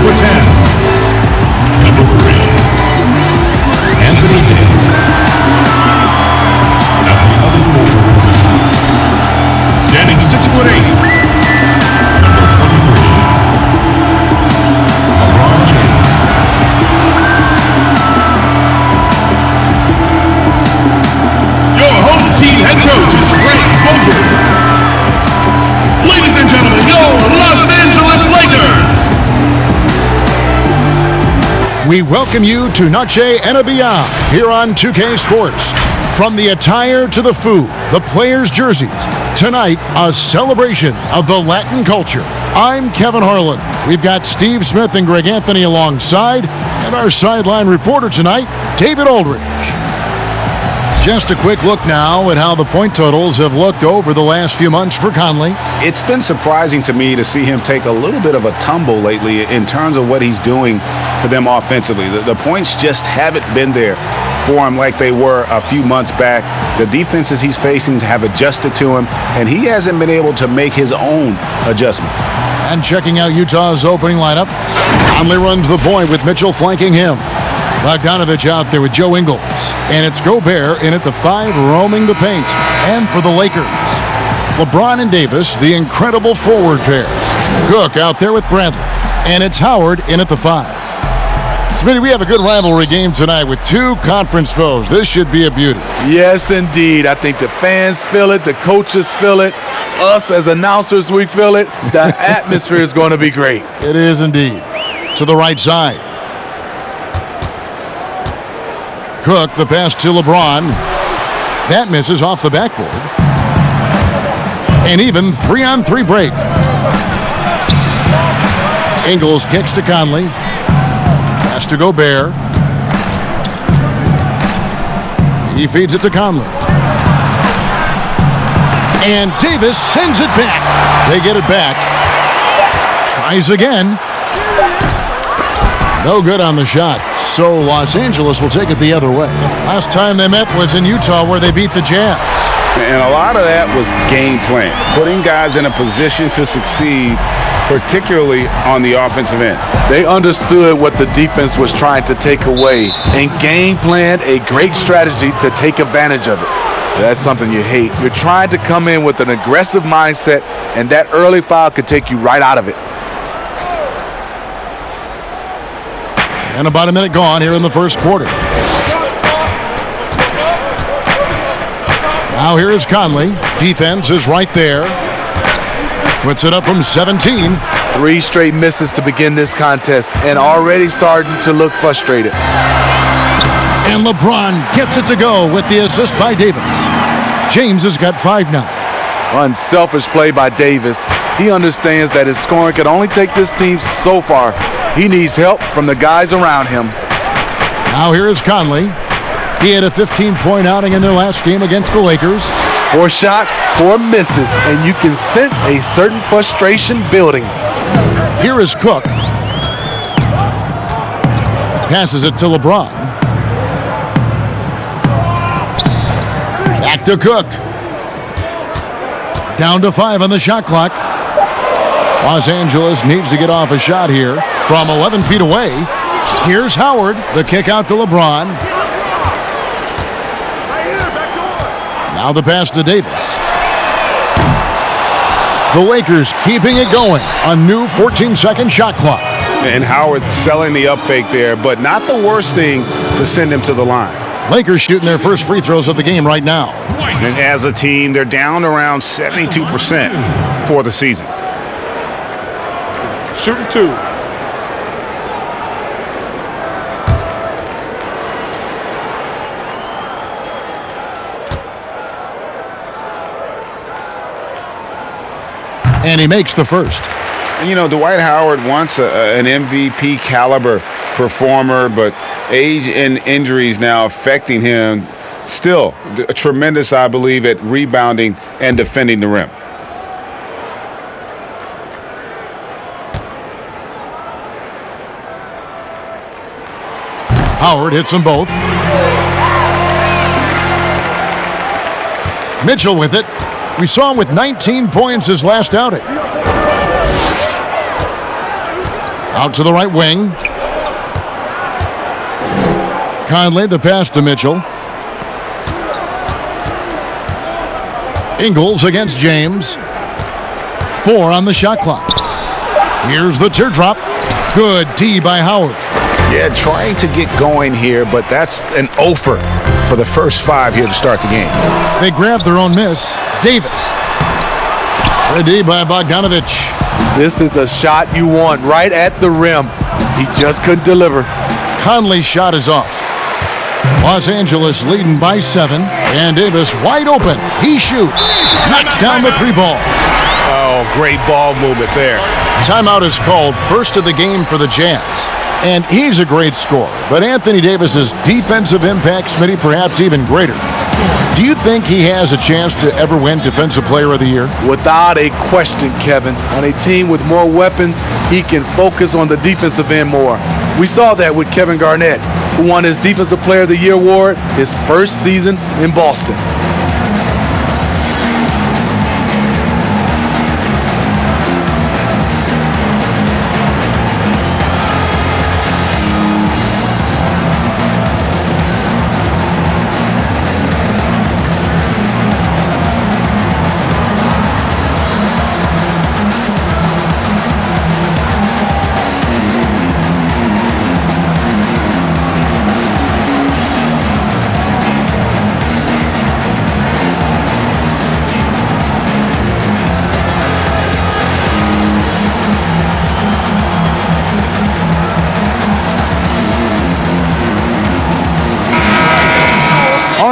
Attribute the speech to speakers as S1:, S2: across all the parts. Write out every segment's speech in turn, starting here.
S1: Number 10. Number 3. Anthony Davis. At the other forward position. Standing 6'8". Number 23. LeBron James. Your home team head coach is Frank Vogel. Ladies and gentlemen, your Los Angeles Lakers.
S2: We welcome you to Noche and Beyond here on 2K Sports. From the attire to the food, the players' jerseys, tonight a celebration of the Latin culture. I'm Kevin Harlan. We've got Steve Smith and Greg Anthony alongside, and our sideline reporter tonight, David Aldridge. Just a quick look now at how the point totals have looked over the last few months for Conley.
S3: It's been surprising to me to see him take a little bit of a tumble lately in terms of what he's doing for them offensively. The points just haven't been there for him like they were a few months back. The defenses he's facing have adjusted to him, and he hasn't been able to make his own adjustments.
S2: And checking out Utah's opening lineup, Conley runs the point with Mitchell flanking him. Bogdanovich out there with Joe Ingles. And it's Gobert in at the 5, roaming the paint. And for the Lakers, LeBron and Davis, the incredible forward pair. Cook out there with Bradley. And it's Howard in at the 5. Smitty, we have a good rivalry game tonight with two conference foes. This should be a beauty.
S4: Yes, indeed. I think the fans feel it. The coaches feel it. Us as announcers, we feel it. The atmosphere is going to be great.
S2: It is indeed. To the right side. Cook, the pass to LeBron. That misses off the backboard. And even 3-on-3 break. Ingles kicks to Conley. Pass to Gobert. He feeds it to Conley. And Davis sends it back. They get it back. Tries again. No good on the shot. So Los Angeles will take it the other way. Last time they met was in Utah where they beat the Jazz.
S3: And a lot of that was game plan, putting guys in a position to succeed, particularly on the offensive end.
S4: They understood what the defense was trying to take away and game planned a great strategy to take advantage of it. That's something you hate. You're trying to come in with an aggressive mindset, and that early foul could take you right out of it.
S2: And about a minute gone here in the first quarter. Now here is Conley. Defense is right there. Puts it up from 17.
S4: 3 straight misses to begin this contest and already starting to look frustrated.
S2: And LeBron gets it to go with the assist by Davis. James has got 5 now.
S4: Unselfish play by Davis. He understands that his scoring can only take this team so far. He needs help from the guys around him.
S2: Now here is Conley. He had a 15-point outing in their last game against the Lakers.
S4: 4 shots, 4 misses, and you can sense a certain frustration building.
S2: Here is Cook. Passes it to LeBron. Back to Cook. Down to 5 on the shot clock. Los Angeles needs to get off a shot here from 11 feet away. Here's Howard. The kick out to LeBron. Now the pass to Davis. The Lakers keeping it going. A new 14-second shot clock.
S3: And Howard selling the up fake there, but not the worst thing to send him to the line.
S2: Lakers shooting their first free throws of the game right now.
S3: And as a team, they're down around 72% for the season.
S4: Shooting 2.
S2: And he makes the first.
S3: You know, Dwight Howard wants an MVP caliber performer, but age and injuries now affecting him. Still, tremendous, I believe, at rebounding and defending the rim.
S2: Howard hits them both. Mitchell with it. We saw him with 19 points his last outing. Out to the right wing. Conley, the pass to Mitchell. Ingles against James. 4 on the shot clock. Here's the teardrop. Good D by Howard.
S3: Yeah, trying to get going here, but that's an offer for the first 5 here to start the game.
S2: They grab their own miss. Davis. The D by Bogdanovich.
S4: This is the shot you want right at the rim. He just couldn't deliver.
S2: Conley's shot is off. Los Angeles leading by 7. And Davis wide open. He shoots. Knocks down the 3 ball.
S3: Oh, great ball movement there.
S2: Timeout is called, first of the game for the Jazz. And he's a great scorer, but Anthony Davis's defensive impact, Smitty, perhaps even greater. Do you think he has a chance to ever win Defensive Player of the Year?
S4: Without a question, Kevin. On a team with more weapons, he can focus on the defensive end more. We saw that with Kevin Garnett, who won his Defensive Player of the Year award his first season in Boston.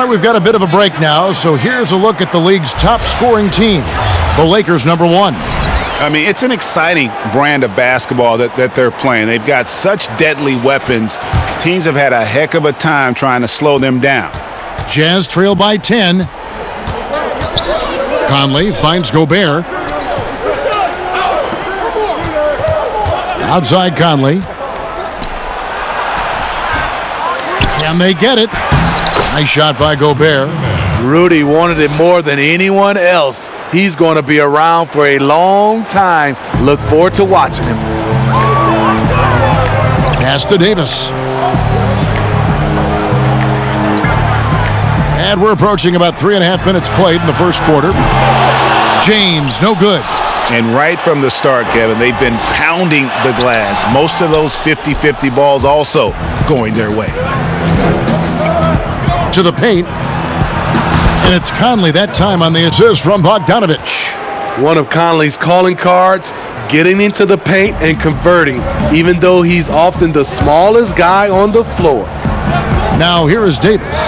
S2: We've got a bit of a break now, so here's a look at the league's top scoring teams. The Lakers, number 1.
S3: I mean, it's an exciting brand of basketball that they're playing. They've got such deadly weapons. Teams have had a heck of a time trying to slow them down.
S2: Jazz trail by 10. Conley finds Gobert. Outside Conley. Can they get it? Nice shot by Gobert.
S4: Rudy wanted it more than anyone else. He's going to be around for a long time. Look forward to watching him.
S2: Pass to Davis. And we're approaching about 3.5 minutes played in the first quarter. James, no good.
S3: And right from the start, Kevin, they've been pounding the glass. Most of those 50-50 balls also going their way.
S2: To the paint. And it's Conley that time on the assist from Bogdanovich.
S4: One of Conley's calling cards, getting into the paint and converting, even though he's often the smallest guy on the floor.
S2: Now here is Davis.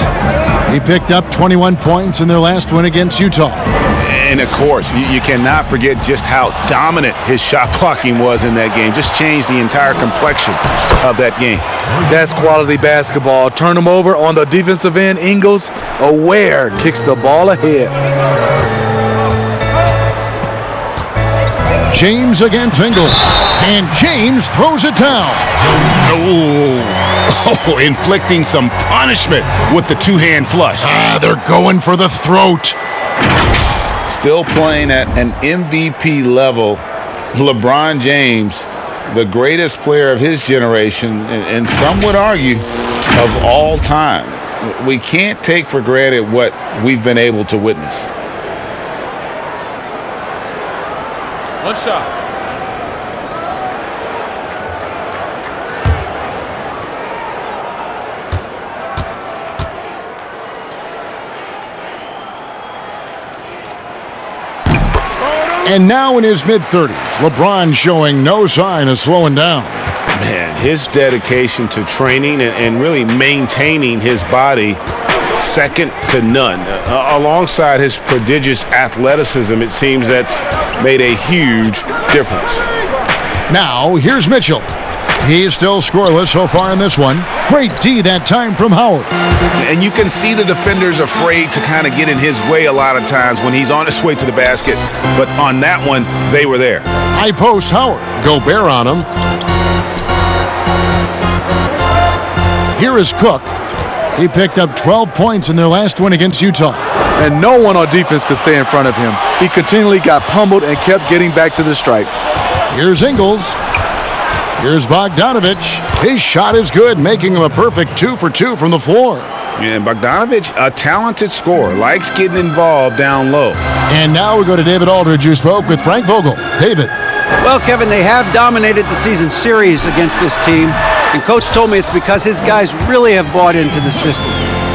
S2: He picked up 21 points in their last win against Utah.
S3: And of course, you cannot forget just how dominant his shot blocking was in that game. Just changed the entire complexion of that game.
S4: That's quality basketball. Turn him over on the defensive end. Ingles, aware, kicks the ball ahead.
S2: James against Ingles. And James throws it down.
S3: Oh, inflicting some punishment with the two-hand flush.
S2: They're going for the throat.
S3: Still playing at an MVP level, LeBron James, the greatest player of his generation, and some would argue of all time. We can't take for granted what we've been able to witness.
S1: One shot.
S2: And now in his mid-30s, LeBron showing no sign of slowing down.
S3: Man, his dedication to training and really maintaining his body, second to none. Alongside his prodigious athleticism, it seems that's made a huge difference.
S2: Now, here's Mitchell. He's still scoreless so far in this one. Great D that time from Howard.
S3: And you can see the defenders afraid to kind of get in his way a lot of times when he's on his way to the basket. But on that one, they were there.
S2: High post Howard. Gobert on him. Here is Cook. He picked up 12 points in their last win against Utah.
S4: And no one on defense could stay in front of him. He continually got pummeled and kept getting back to the stripe.
S2: Here's Ingles. Here's Bogdanovich. His shot is good, making him a perfect 2 for 2 from the floor.
S3: And Bogdanovich, a talented scorer, likes getting involved down low.
S2: And now we go to David Aldridge, who spoke with Frank Vogel. David.
S5: Well, Kevin, they have dominated the season series against this team, and Coach told me it's because his guys really have bought into the system,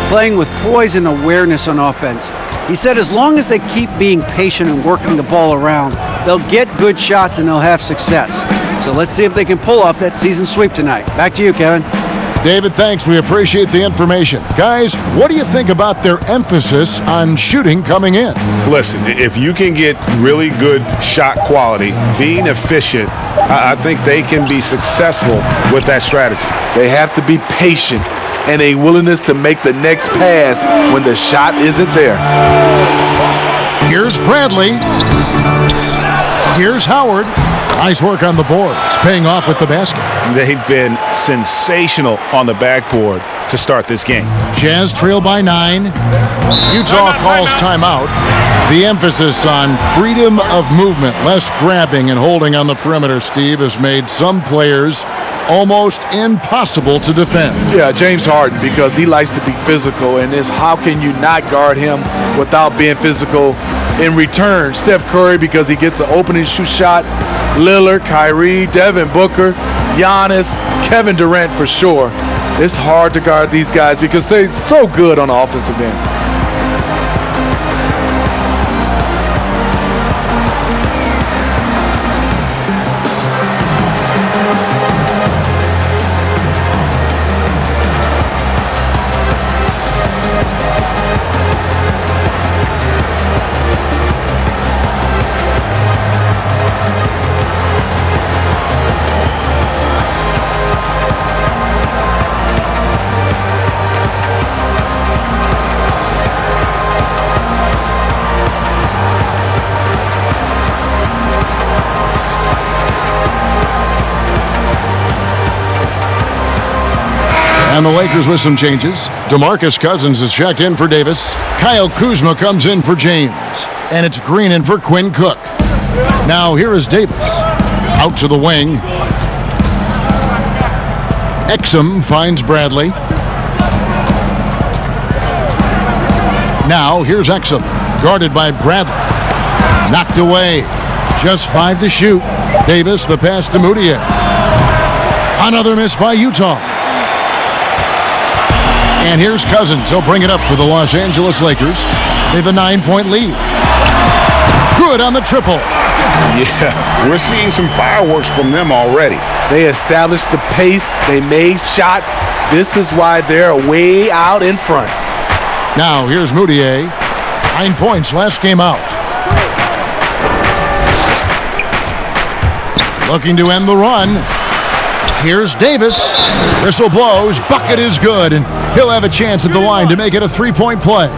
S5: playing with poise and awareness on offense. He said as long as they keep being patient and working the ball around, they'll get good shots and they'll have success. So let's see if they can pull off that season sweep tonight. Back to you, Kevin.
S2: David, thanks. We appreciate the information. Guys, what do you think about their emphasis on shooting coming in?
S3: Listen, if you can get really good shot quality, being efficient, I think they can be successful with that strategy.
S4: They have to be patient and a willingness to make the next pass when the shot isn't there.
S2: Here's Bradley. Here's Howard. Nice work on the boards, paying off with the basket.
S3: They've been sensational on the backboard to start this game.
S2: Jazz trail by 9. Utah calls timeout. The emphasis on freedom of movement, less grabbing and holding on the perimeter, Steve, has made some players almost impossible to defend.
S4: Yeah, James Harden, because he likes to be physical, and it's how can you not guard him without being physical? In return, Steph Curry, because he gets an opening shoot shots. Lillard, Kyrie, Devin Booker, Giannis, Kevin Durant for sure. It's hard to guard these guys because they're so good on the offensive end.
S2: And the Lakers with some changes. DeMarcus Cousins is checked in for Davis. Kyle Kuzma comes in for James. And it's Green in for Quinn Cook. Now here is Davis. Out to the wing. Exum finds Bradley. Now here's Exum. Guarded by Bradley. Knocked away. Just 5 to shoot. Davis, the pass to Moutier. Another miss by Utah. And here's Cousins. He'll bring it up for the Los Angeles Lakers. They have a 9-point lead. Good on the triple.
S3: Yeah, we're seeing some fireworks from them already.
S4: They established the pace. They made shots. This is why they're way out in front.
S2: Now here's Moutier. 9 points last game out. Looking to end the run. Here's Davis. Whistle blows. Bucket is good. And he'll have a chance at the line to make it a 3-point play.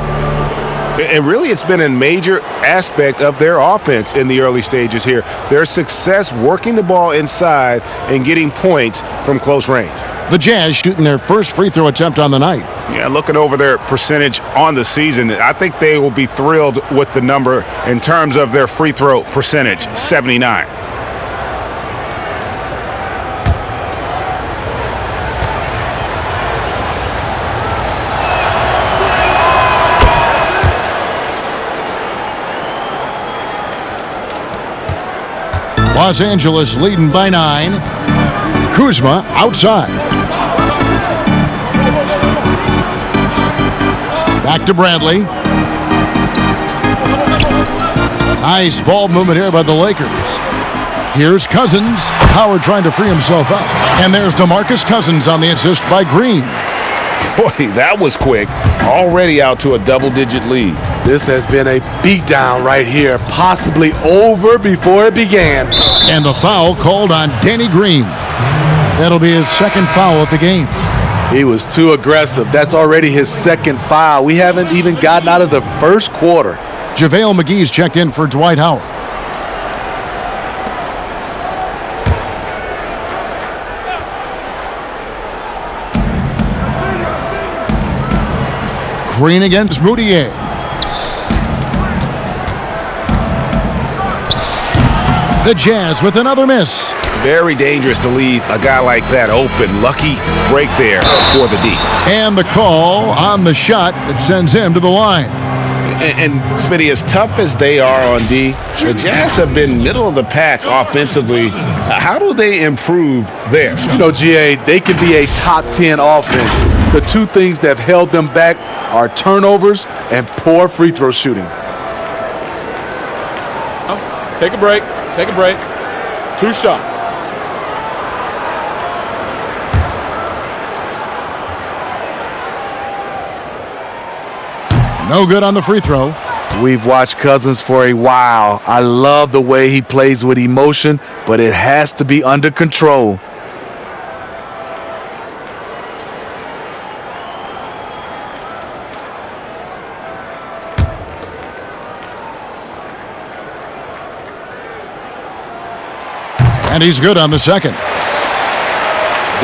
S3: And really, it's been a major aspect of their offense in the early stages here. Their success working the ball inside and getting points from close range.
S2: The Jazz shooting their first free throw attempt on the night.
S3: Yeah, looking over their percentage on the season, I think they will be thrilled with the number in terms of their free throw percentage, 79.
S2: Los Angeles leading by 9. Kuzma outside. Back to Bradley. Nice ball movement here by the Lakers. Here's Cousins. Howard trying to free himself up. And there's DeMarcus Cousins on the assist by Green.
S3: Boy, that was quick. Already out to a double-digit lead.
S4: This has been a beatdown right here, possibly over before it began.
S2: And the foul called on Danny Green. That'll be his second foul of the game.
S4: He was too aggressive. That's already his second foul. We haven't even gotten out of the first quarter.
S2: JaVale McGee's checked in for Dwight Howard. Green against Moutier. The Jazz with another miss.
S3: Very dangerous to leave a guy like that open. Lucky break there for the D.
S2: And the call on the shot that sends him to the line.
S3: And Smitty, as tough as they are on D, the Jazz have been middle of the pack offensively. How do they improve there?
S4: You know, GA, they can be a top 10 offense. The two things that have held them back are turnovers and poor free throw shooting.
S6: Take a break. Take a break. 2 shots.
S2: No good on the free throw.
S4: We've watched Cousins for a while. I love the way he plays with emotion, but it has to be under control.
S2: And he's good on the second.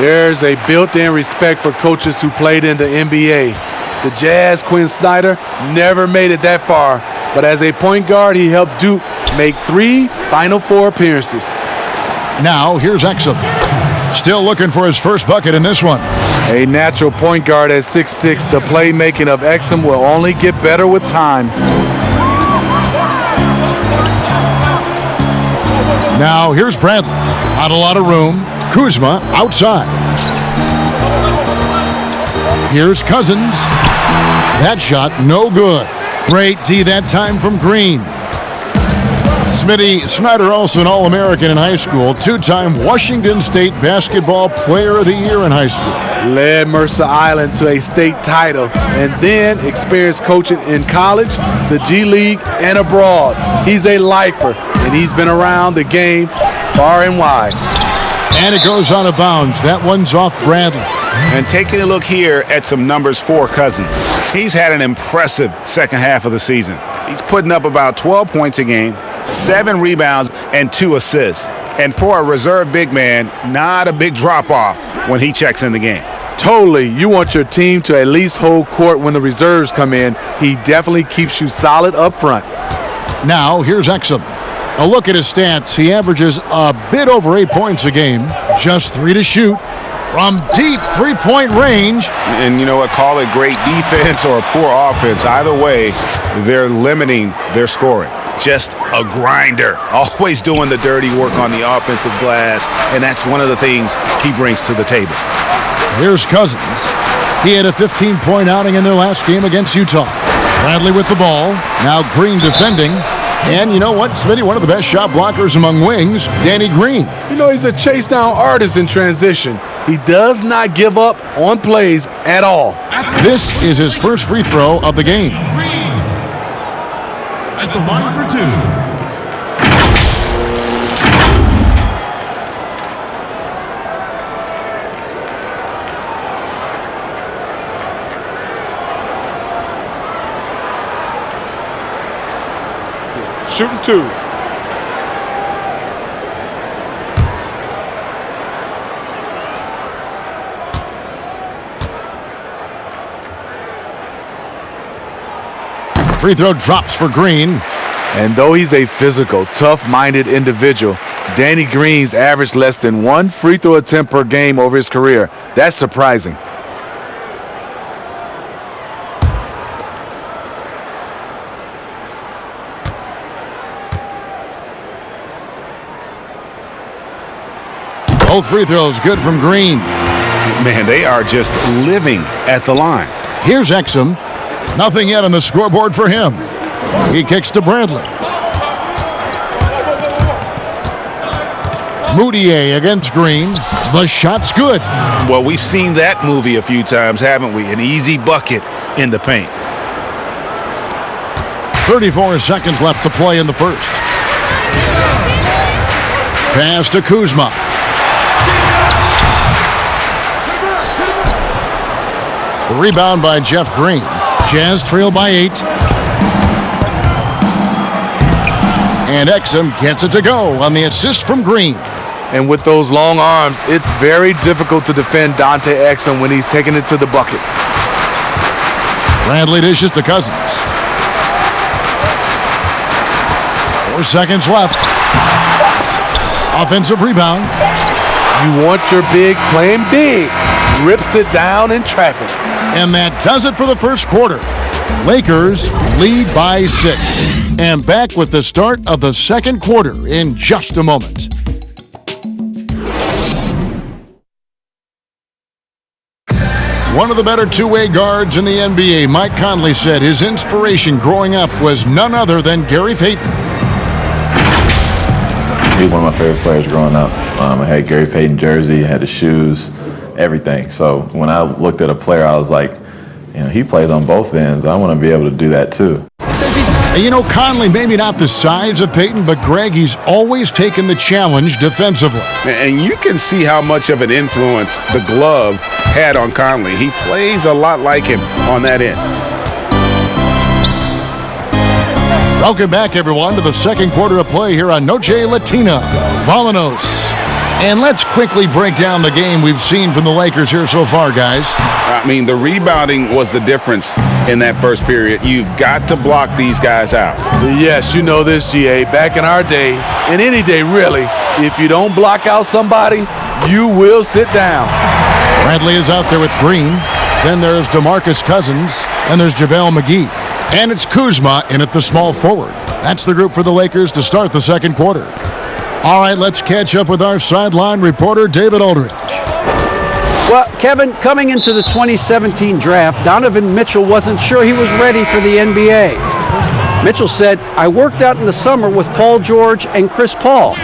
S4: There's a built-in respect for coaches who played in the NBA. The Jazz, Quinn Snyder, never made it that far, but as a point guard, he helped Duke make 3 Final Four appearances.
S2: Now, here's Exum. Still looking for his first bucket in this one.
S4: A natural point guard at 6'6", the playmaking of Exum will only get better with time.
S2: Now, here's Bradley. Not a lot of room. Kuzma outside. Here's Cousins. That shot, no good. Great D that time from Green. Smitty, Snyder also an All-American in high school, 2-time Washington State Basketball Player of the Year in high school.
S4: Led Mercer Island to a state title and then experienced coaching in college, the G League, and abroad. He's a lifer, and he's been around the game far and wide.
S2: And it goes out of bounds. That one's off Bradley.
S3: And taking a look here at some numbers for Cousins. He's had an impressive second half of the season. He's putting up about 12 points a game, 7 rebounds, and 2 assists. And for a reserve big man, not a big drop-off when he checks in the game.
S4: Totally. You want your team to at least hold court when the reserves come in. He definitely keeps you solid up front.
S2: Now, here's Exum. A look at his stats. He averages a bit over 8 points a game, just 3 to shoot from deep three-point range.
S3: And you know what? Call it great defense or poor offense. Either way, they're limiting their scoring. Just a grinder, always doing the dirty work on the offensive glass, and that's one of the things he brings to the table.
S2: Here's Cousins. He had a 15-point outing in their last game against Utah. Bradley with the ball. Now Green defending. And you know what, Smitty, one of the best shot blockers among wings, Danny Green.
S4: You know, he's a chase-down artist in transition. He does not give up on plays at all.
S2: This is his first free throw of the game.
S1: Green at the line for 2.
S6: Shooting 2.
S2: Free throw drops for Green.
S4: And though he's a physical, tough-minded individual, Danny Green's averaged less than 1 free throw attempt per game over his career. That's surprising.
S2: Both free throws good from Green.
S3: Man, they are just living at the line.
S2: Here's Exum. Nothing yet on the scoreboard for him. He kicks to Bradley. Moutier against Green. The shot's good.
S3: Well, we've seen that movie a few times, haven't we? An easy bucket in the paint.
S2: 34 seconds left to play in the first. Pass to Kuzma. The rebound by Jeff Green. Jazz trail by 8. And Exum gets it to go on the assist from Green.
S4: And with those long arms, it's very difficult to defend Dante Exum when he's taking it to the bucket.
S2: Bradley dishes to Cousins. 4 seconds left. Offensive rebound.
S4: You want your bigs playing big. Rips it down in traffic.
S2: And that does it for the first quarter. Lakers lead by 6. And back with the start of the second quarter in just a moment. One of the better two-way guards in the NBA, Mike Conley, said his inspiration growing up was none other than Gary Payton.
S7: He's one of my favorite players growing up. I had Gary Payton jersey, I had the shoes, everything. So when I looked at a player, I was like, you know, he plays on both ends. I want to be able to do that too.
S2: And you know, Conley, maybe not the size of Payton, but Greg, he's always taken the challenge defensively.
S3: And you can see how much of an influence the glove had on Conley. He plays a lot like him on that end.
S2: Welcome back, everyone, to the second quarter of play here on Noche Latina. Vámonos. And let's quickly break down the game we've seen from the Lakers here so far, guys.
S3: I mean, the rebounding was the difference in that first period. You've got to block these guys out.
S4: Yes, you know this, GA. Back in our day, and any day really, if you don't block out somebody, you will sit down.
S2: Bradley is out there with Green. Then there's DeMarcus Cousins. And there's JaVale McGee. And it's Kuzma in at the small forward. That's the group for the Lakers to start the second quarter. All right, let's catch up with our sideline reporter, David Aldridge.
S5: Well, Kevin, coming into the 2017 draft, Donovan Mitchell wasn't sure he was ready for the NBA. Mitchell said, "I worked out in the summer with Paul George and Chris Paul.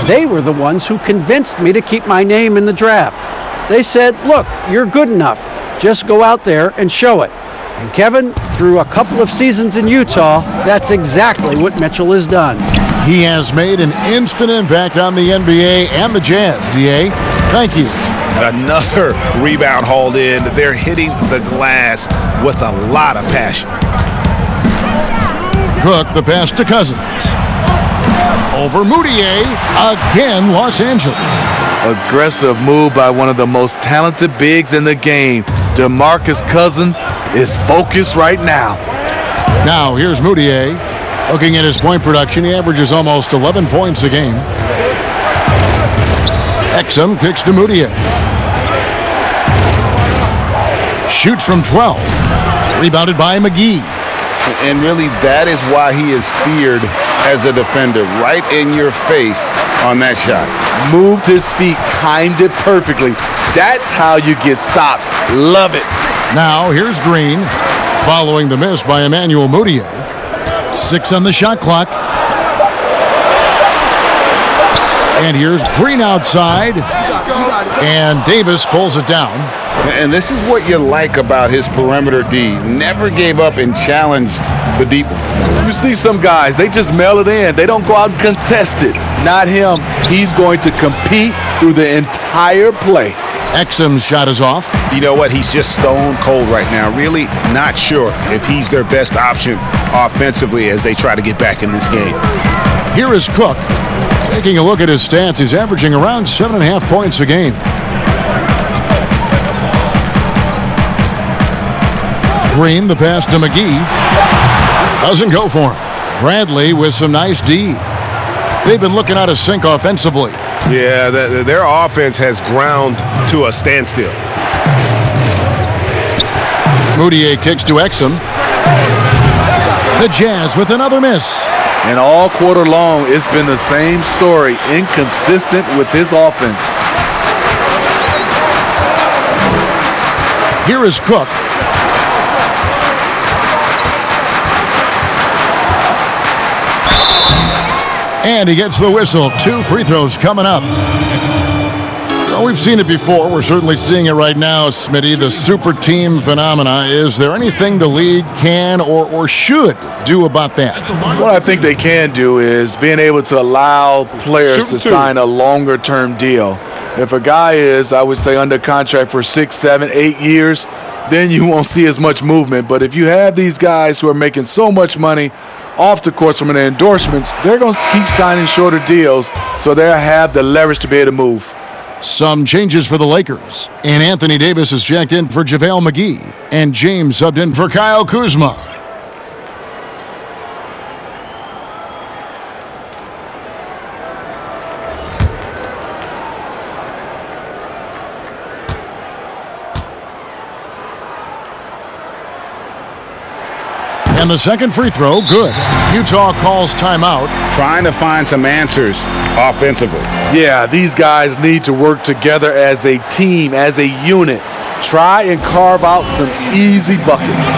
S5: They were the ones who convinced me to keep my name in the draft. They said, look, you're good enough. Just go out there and show it." And Kevin, through a couple of seasons in Utah, that's exactly what Mitchell has done.
S2: He has made an instant impact on the NBA and the Jazz, DA. Thank you.
S3: Another rebound hauled in. They're hitting the glass with a lot of passion.
S2: Cook, the pass to Cousins. Over Moutier, again Los Angeles.
S4: Aggressive move by one of the most talented bigs in the game. DeMarcus Cousins is focused right now.
S2: Now here's Moutier. Looking at his point production, he averages almost 11 points a game. Exum kicks to Moutier. Shoots from 12. Rebounded by McGee.
S3: And really, that is why he is feared as a defender. Right in your face on that shot.
S4: Moved his feet, timed it perfectly. That's how you get stops. Love it.
S2: Now here's Green, following the miss by Emmanuel Moutier. 6 on the shot clock. And here's Green outside. And Davis pulls it down.
S3: And this is what you like about his perimeter D. Never gave up and challenged the deep one.
S4: You see some guys, they just mail it in. They don't go out and contest it. Not him. He's going to compete through the entire play.
S2: Exum's shot is off.
S3: You know what? He's just stone cold right now. Really not sure if he's their best option offensively as they try to get back in this game.
S2: Here is Cook. Taking a look at his stats, he's averaging around 7.5 points a game. Green, the pass to McGee. Doesn't go for him. Bradley with some nice D. They've been looking out of sync offensively.
S3: Yeah, their offense has ground to a standstill.
S2: Moutier kicks to Exum. The Jazz with another miss.
S4: And all quarter long, it's been the same story, inconsistent with his offense.
S2: Here is Cook. And he gets the whistle. 2 free throws coming up. Well, we've seen it before. We're certainly seeing it right now, Smitty. The super team phenomena. Is there anything the league can or should do about that?
S4: What I think they can do is being able to allow players to sign a longer-term deal. If a guy is, I would say, under contract for 6, 7, 8 years, then you won't see as much movement. But if you have these guys who are making so much money off the course from their endorsements, they're going to keep signing shorter deals so they'll have the leverage to be able to move.
S2: Some changes for the Lakers. And Anthony Davis is checked in for JaVale McGee. And James subbed in for Kyle Kuzma. And the second free throw, good. Utah calls timeout.
S3: Trying to find some answers offensively.
S4: Yeah, these guys need to work together as a team, as a unit. Try and carve out some easy buckets.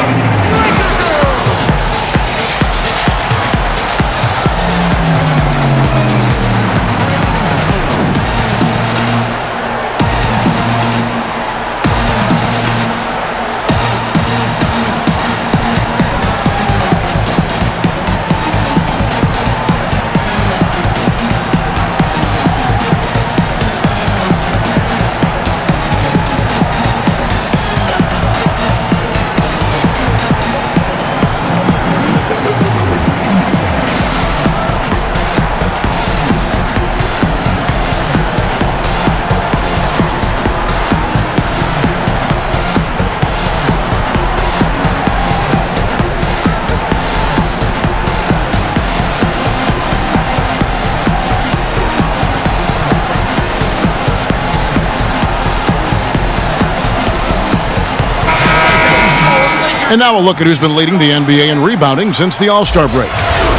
S2: And now we'll look at who's been leading the NBA in rebounding since the All-Star break.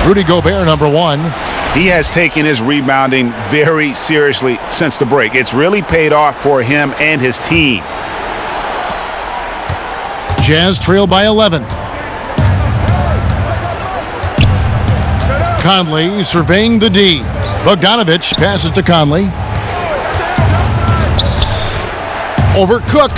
S2: Rudy Gobert, number one.
S3: He has taken his rebounding very seriously since the break. It's really paid off for him and his team.
S2: Jazz trail by 11. Conley surveying the D. Bogdanovich passes to Conley. Over Cook.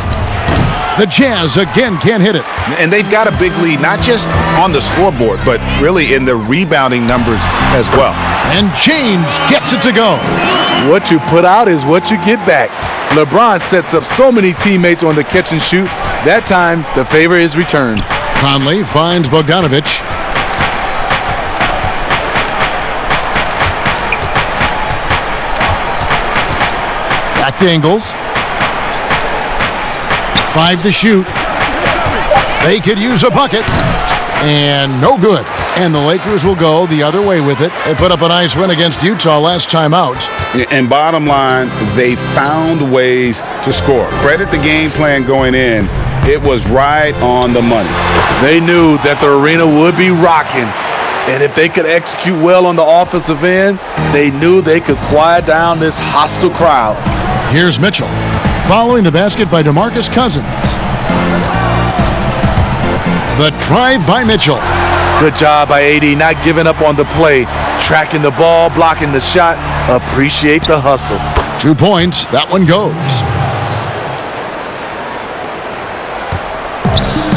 S2: The Jazz again can't hit it.
S3: And they've got a big lead, not just on the scoreboard, but really in the rebounding numbers as well.
S2: And James gets it to go.
S4: What you put out is what you get back. LeBron sets up so many teammates on the catch and shoot. That time, the favor is returned.
S2: Conley finds Bogdanovich. Back to Ingles. 5 to shoot. They could use a bucket. And no good. And the Lakers will go the other way with it. They put up a nice win against Utah last time out.
S3: And bottom line, they found ways to score. Credit the game plan going in. It was right on the money.
S4: They knew that the arena would be rocking. And if they could execute well on the offensive end, they knew they could quiet down this hostile crowd.
S2: Here's Mitchell. Following the basket by DeMarcus Cousins. The drive by Mitchell.
S4: Good job by AD, not giving up on the play. Tracking the ball, blocking the shot. Appreciate the hustle.
S2: 2 points. That one goes.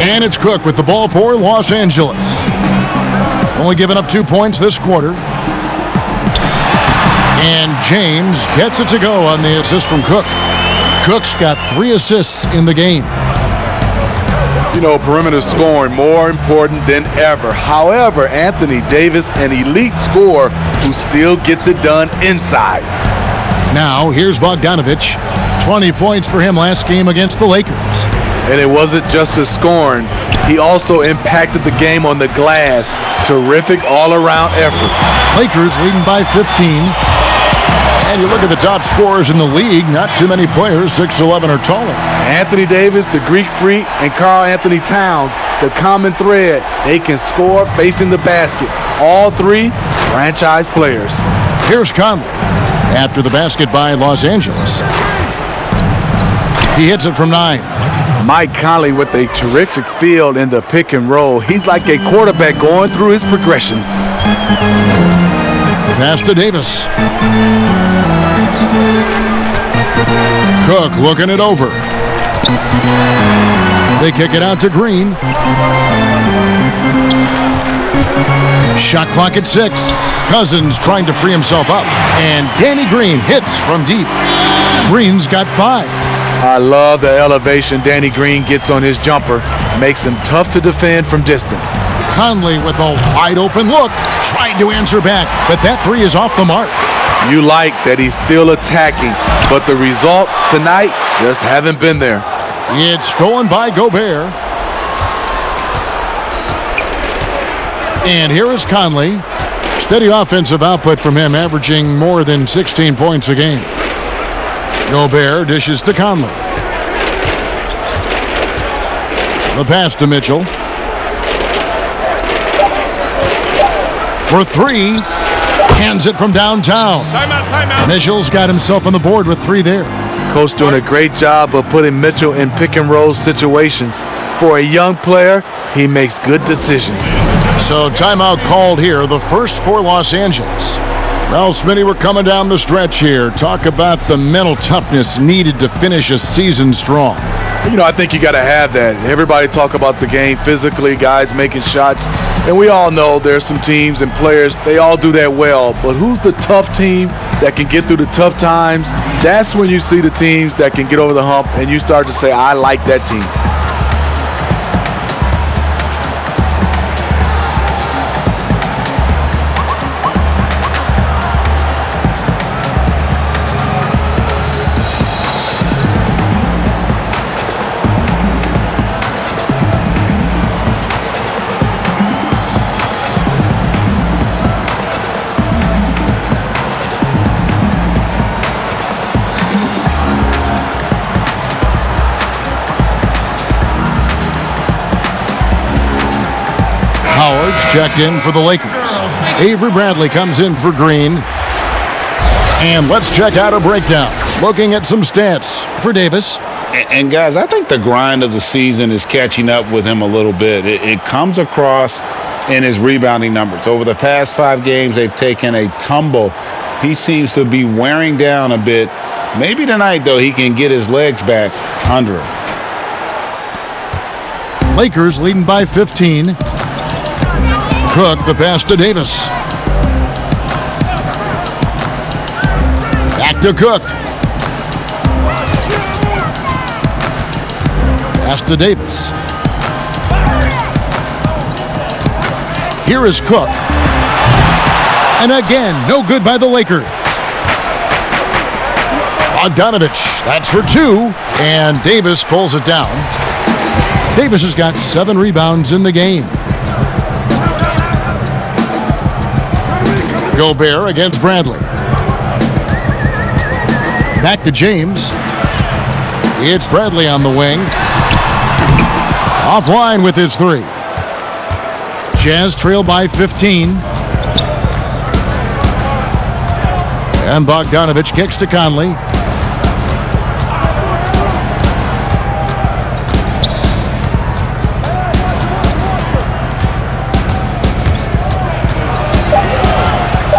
S2: And it's Cook with the ball for Los Angeles. Only giving up 2 points this quarter. And James gets it to go on the assist from Cook. Cook's got 3 assists in the game.
S4: You know, perimeter scoring more important than ever. However, Anthony Davis, an elite scorer who still gets it done inside.
S2: Now, here's Bogdanovich. 20 points for him last game against the Lakers.
S4: And it wasn't just the scoring. He also impacted the game on the glass. Terrific all-around effort.
S2: Lakers leading by 15. And you look at the top scorers in the league, not too many players 6'11" or taller.
S4: Anthony Davis, the Greek Freak, and Karl Anthony Towns, the common thread. They can score facing the basket. All 3 franchise players.
S2: Here's Conley after the basket by Los Angeles. He hits it from 9.
S4: Mike Conley with a terrific field in the pick and roll. He's like a quarterback going through his progressions.
S2: Pass to Davis. Cook looking it over. They kick it out to Green. Shot clock at 6. Cousins trying to free himself up. And Danny Green hits from deep. Green's got 5.
S4: I love the elevation Danny Green gets on his jumper. Makes him tough to defend from distance.
S2: Conley with a wide open look. Tried to answer back, but that 3 is off the mark.
S4: You like that he's still attacking, but the results tonight just haven't been there.
S2: It's stolen by Gobert. And here is Conley. Steady offensive output from him, averaging more than 16 points a game. Gobert dishes to Conley. The pass to Mitchell. For three. Hands it from downtown.
S6: Timeout.
S2: Mitchell's got himself on the board with three there.
S4: Coach doing a great job of putting Mitchell in pick and roll situations. For a young player, he makes good decisions.
S2: So timeout called here, the first for Los Angeles. Well, Smitty, we're coming down the stretch here. Talk about the mental toughness needed to finish a season strong.
S4: You know, I think you got to have that. Everybody talk about the game physically, guys making shots. And we all know there's some teams and players, they all do that well. But who's the tough team that can get through the tough times? That's when you see the teams that can get over the hump and you start to say, I like that team.
S2: Howard's checked in for the Lakers. Avery Bradley comes in for Green. And let's check out a breakdown. Looking at some stats for Davis.
S3: And guys, I think the grind of the season is catching up with him a little bit. It comes across in his rebounding numbers. Over the past 5 games, they've taken a tumble. He seems to be wearing down a bit. Maybe tonight, though, he can get his legs back under him.
S2: Lakers leading by 15. Cook, the pass to Davis. Back to Cook. Pass to Davis. Here is Cook. And again, no good by the Lakers. Bogdanovich, that's for 2. And Davis pulls it down. Davis has got 7 rebounds in the game. Gobert against Bradley. Back to James. It's Bradley on the wing. Offline with his 3. Jazz trail by 15. And Bogdanovich kicks to Conley.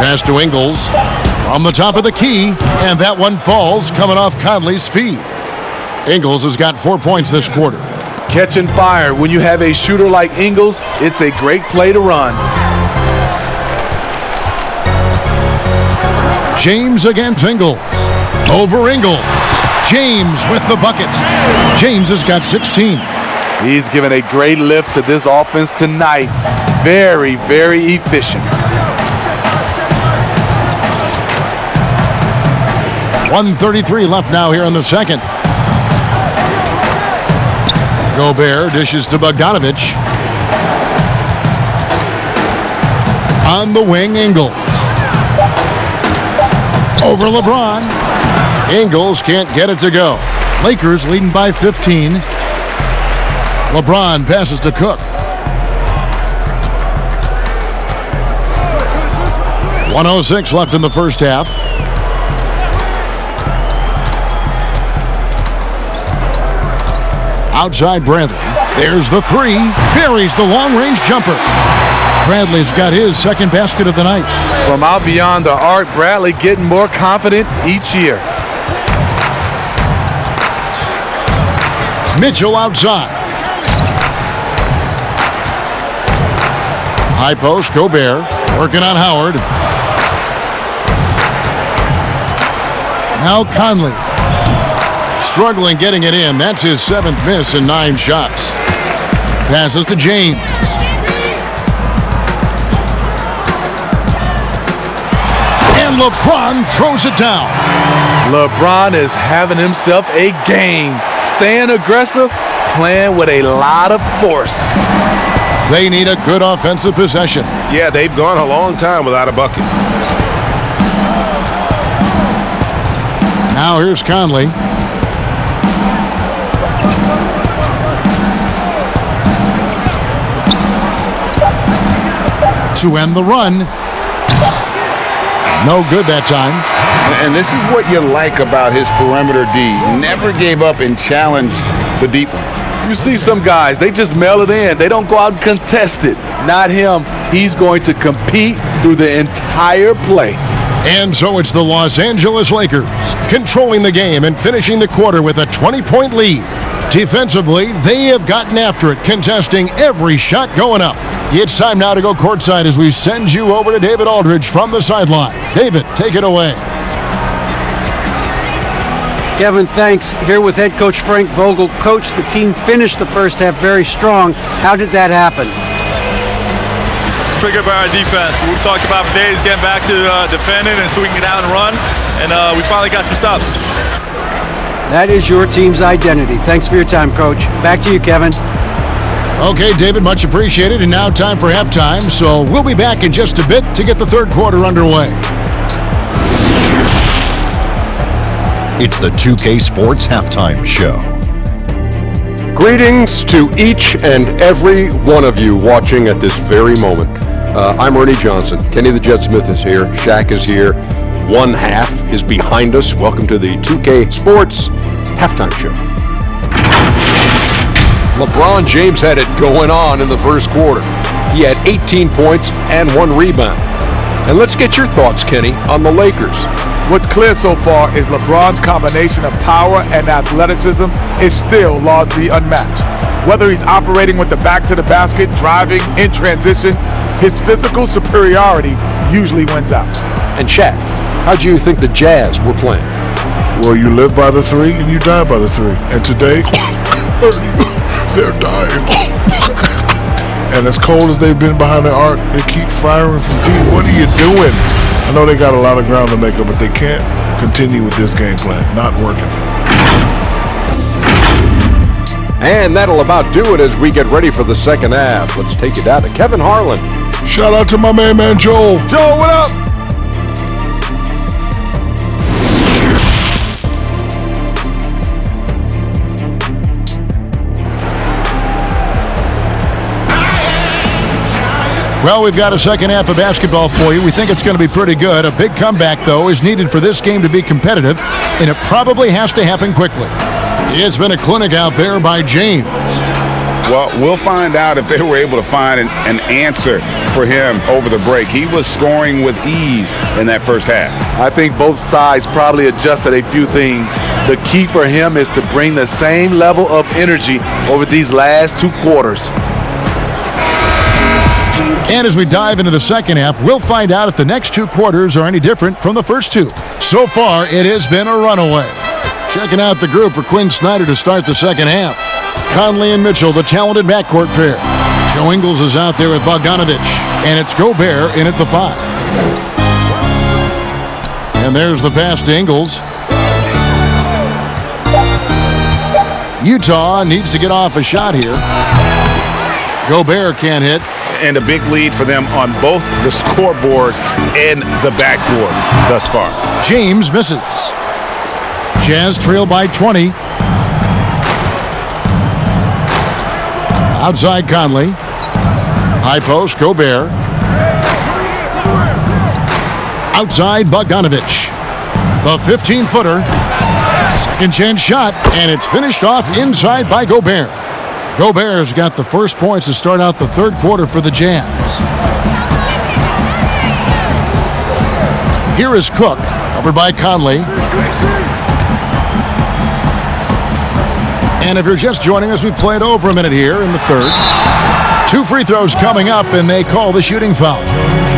S2: Pass to Ingles from the top of the key, and that one falls coming off Conley's feet. Ingles has got 4 points this quarter.
S4: Catching fire. When you have a shooter like Ingles, it's a great play to run.
S2: James against Ingles. Over Ingles. James with the bucket. James has got 16.
S4: He's given a great lift to this offense tonight. Very, very efficient.
S2: 1:33 left now here in the second. Gobert dishes to Bogdanovich. On the wing, Ingles. Over LeBron. Ingles can't get it to go. Lakers leading by 15. LeBron passes to Cook. .106 left in the first half. Outside Bradley. There's the 3. Buries the long-range jumper. Bradley's got his second basket of the night.
S4: From out beyond the arc, Bradley getting more confident each year.
S2: Mitchell outside. High post, Gobert. Working on Howard. Now Conley. Struggling getting it in. That's his 7th miss in 9 shots. Passes to James. And LeBron throws it down.
S4: LeBron is having himself a game. Staying aggressive, playing with a lot of force.
S2: They need a good offensive possession.
S1: Yeah, they've gone a long time without a bucket.
S2: Now here's Conley. To end the run, No good that time.
S3: And this is what you like about his perimeter D. Never gave up and challenged the deep one.
S4: You see some guys, they just mail it in. They don't go out and contest it. Not him. He's going to compete through the entire play.
S2: And so it's the Los Angeles Lakers controlling the game and finishing the quarter with a 20-point lead. Defensively, they have gotten after it, contesting every shot going up. It's time now to go courtside as we send you over to David Aldridge from the sideline. David, take it away.
S5: Kevin, thanks. Here with head coach Frank Vogel. Coach, the team finished the first half very strong. How did that happen?
S8: Triggered by our defense. We've talked about for days getting back to defending and so we can get out and run, and we finally got some stops.
S5: That is your team's identity. Thanks for your time, Coach. Back to you, Kevin.
S2: Okay, David, much appreciated. And now time for halftime, so we'll be back in just a bit to get the third quarter underway.
S9: It's the 2K Sports Halftime Show.
S10: Greetings to each and every one of you watching at this very moment. I'm Ernie Johnson. Kenny the Jet Smith is here. Shaq is here. One half is behind us. Welcome to the 2K Sports Halftime Show. LeBron James had it going on in the first quarter. He had 18 points and 1 rebound. And let's get your thoughts, Kenny, on the Lakers.
S11: What's clear so far is LeBron's combination of power and athleticism is still largely unmatched. Whether he's operating with the back to the basket, driving, in transition, his physical superiority usually wins out.
S10: And Shaq, how do you think the Jazz were playing?
S12: Well, you live by the 3 and you die by the 3. And today, they're dying. And as cold as they've been behind the arc, they keep firing from deep. What are you doing? I know they got a lot of ground to make up, but they can't continue with this game plan. Not working.
S10: And that'll about do it as we get ready for the second half. Let's take it down to Kevin Harlan.
S12: Shout out to my man Joel.
S11: Joel, what up?
S2: Well, we've got a second half of basketball for you. We think it's going to be pretty good. A big comeback, though, is needed for this game to be competitive, and it probably has to happen quickly. It's been a clinic out there by James.
S3: Well, we'll find out if they were able to find an answer for him over the break. He was scoring with ease in that first half.
S4: I think both sides probably adjusted a few things. The key for him is to bring the same level of energy over these last 2 quarters.
S2: And as we dive into the second half, we'll find out if the next 2 quarters are any different from the first 2. So far, it has been a runaway. Checking out the group for Quinn Snyder to start the second half. Conley and Mitchell, the talented backcourt pair. Joe Ingles is out there with Bogdanovich, and it's Gobert in at the 5. And there's the pass to Ingles. Utah needs to get off a shot here. Gobert can't hit.
S3: And a big lead for them on both the scoreboard and the backboard thus far.
S2: James misses. Jazz trail by 20. Outside Conley. High post, Gobert. Outside Bogdanovich. The 15-footer. Second chance shot, and it's finished off inside by Gobert. Gobert's got the first points to start out the third quarter for the Jazz. Here is Cook, covered by Conley. And if you're just joining us, we've played over a minute here in the third. 2 free throws coming up, and they call the shooting foul.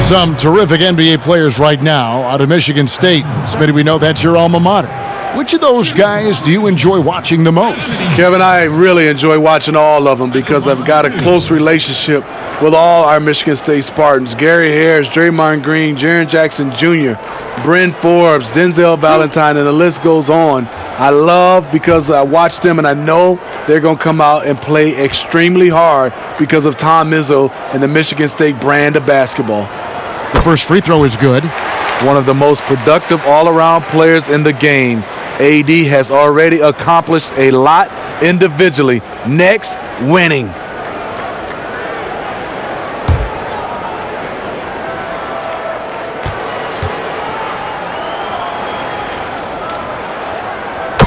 S2: Some terrific NBA players right now out of Michigan State. Smitty, we know that's your alma mater. Which of those guys do you enjoy watching the most?
S4: Kevin, I really enjoy watching all of them because I've got a close relationship with all our Michigan State Spartans. Gary Harris, Draymond Green, Jaren Jackson Jr., Bryn Forbes, Denzel Valentine, and the list goes on. I love because I watch them and I know they're going to come out and play extremely hard because of Tom Izzo and the Michigan State brand of basketball.
S2: The first free throw is good.
S4: One of the most productive all-around players in the game. AD has already accomplished a lot individually. Next, winning.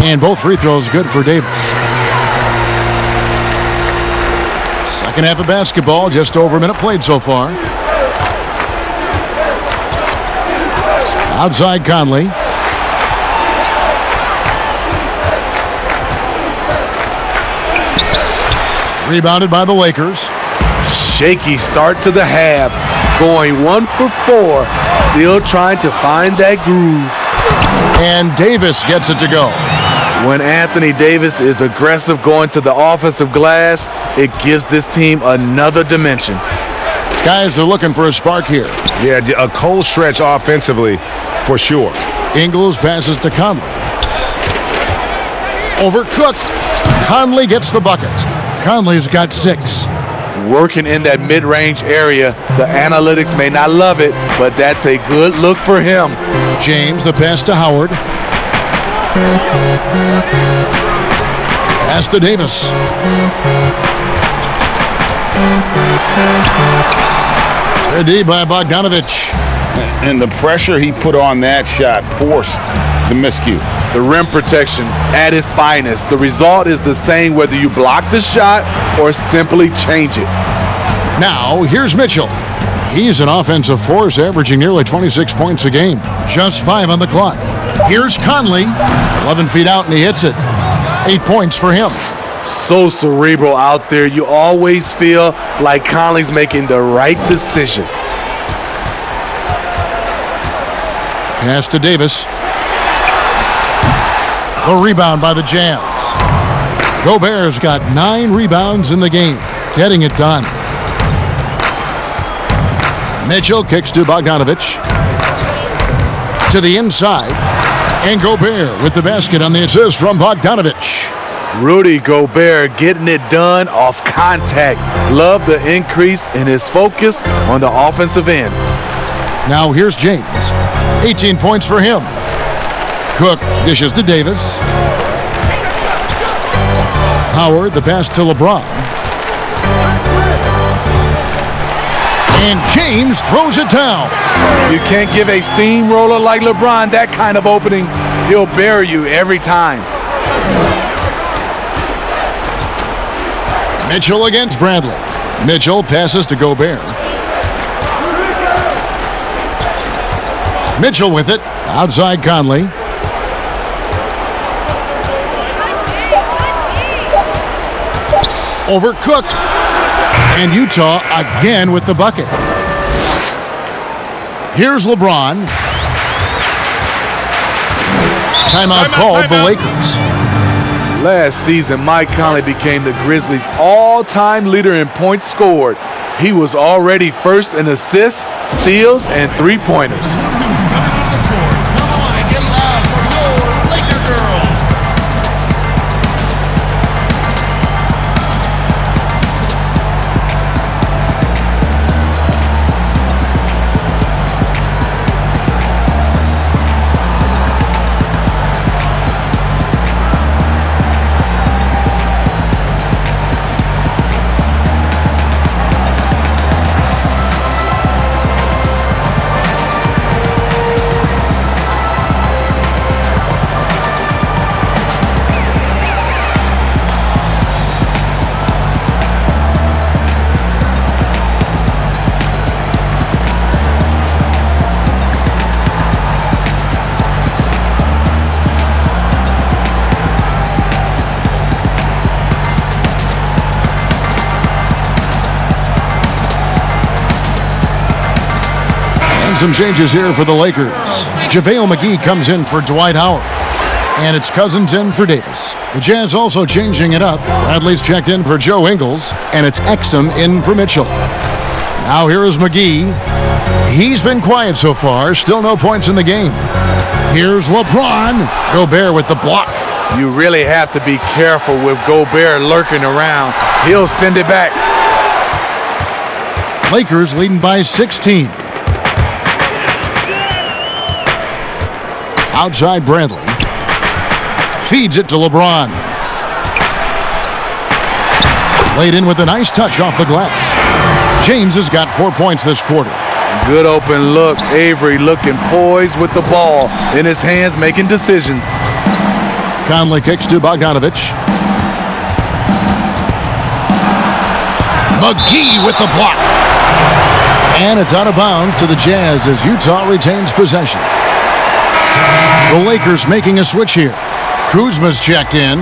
S2: And both free throws good for Davis. Second half of basketball, just over a minute played so far. Outside Conley. Rebounded by the Lakers.
S4: Shaky start to the half. Going 1 for 4. Still trying to find that groove.
S2: And Davis gets it to go.
S4: When Anthony Davis is aggressive going to the offensive glass, it gives this team another dimension.
S2: Guys are looking for a spark here.
S3: Yeah, a cold stretch offensively for sure.
S2: Ingles passes to Conley. Over Cook. Conley gets the bucket. Conley's got 6.
S4: Working in that mid-range area. The analytics may not love it, but that's a good look for him.
S2: James, the pass to Howard. Pass to Davis. Ready by Bogdanovich.
S3: And the pressure he put on that shot forced the miscue.
S4: The rim protection at its finest. The result is the same whether you block the shot or simply change it.
S2: Now, here's Mitchell. He's an offensive force, averaging nearly 26 points a game. Just 5 on the clock. Here's Conley. 11 feet out, and he hits it. 8 points for him.
S4: So cerebral out there. You always feel like Conley's making the right decision.
S2: Pass to Davis. The rebound by the Jazz. Gobert's got 9 rebounds in the game, getting it done. Mitchell kicks to Bogdanovich. To the inside. And Gobert with the basket on the assist from Bogdanovich.
S4: Rudy Gobert getting it done off contact. Love the increase in his focus on the offensive end.
S2: Now here's James. 18 points for him. Cook dishes to Davis. Howard, the pass to LeBron. And James throws it down.
S4: You can't give a steamroller like LeBron that kind of opening. He'll bury you every time.
S2: Mitchell against Bradley. Mitchell passes to Gobert. Mitchell with it. Outside Conley. Over Cook. And Utah again with the bucket. Here's LeBron. Timeout called the Lakers.
S4: Last season, Mike Conley became the Grizzlies' all-time leader in points scored. He was already first in assists, steals, and three-pointers.
S2: Some changes here for the Lakers. JaVale McGee comes in for Dwight Howard. And it's Cousins in for Davis. The Jazz also changing it up. Bradley's checked in for Joe Ingles. And it's Exum in for Mitchell. Now here is McGee. He's been quiet so far. Still no points in the game. Here's LeBron. Gobert with the block.
S4: You really have to be careful with Gobert lurking around. He'll send it back.
S2: Lakers leading by 16. Outside Bradley. Feeds it to LeBron. Laid in with a nice touch off the glass. James has got 4 points this quarter.
S4: Good open look. Avery looking poised with the ball in his hands, making decisions.
S2: Conley kicks to Bogdanovich. McGee with the block. And it's out of bounds to the Jazz as Utah retains possession. The Lakers making a switch here. Kuzma's checked in.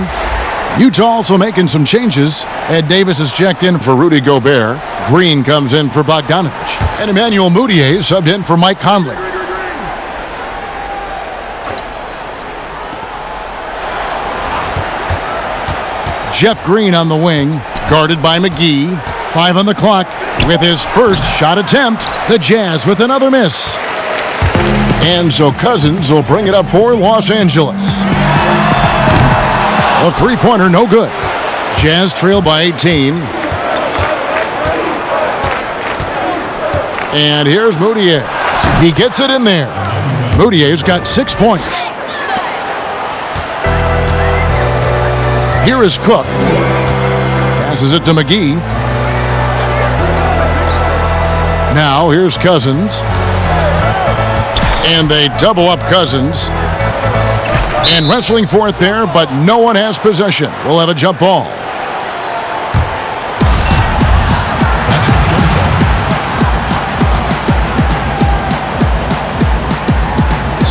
S2: Utah also making some changes. Ed Davis is checked in for Rudy Gobert. Green comes in for Bogdanovich. And Emmanuel Mudiay subbed in for Mike Conley. Jeff Green on the wing, guarded by McGee. 5 on the clock. With his first shot attempt, the Jazz with another miss. And so Cousins will bring it up for Los Angeles. A three-pointer, no good. Jazz trail by 18. And here's Mudiay. He gets it in there. Mudiay's got 6 points. Here is Cook. Passes it to McGee. Now here's Cousins. And they double up Cousins. And wrestling for it there, but no one has possession. We'll have a jump ball.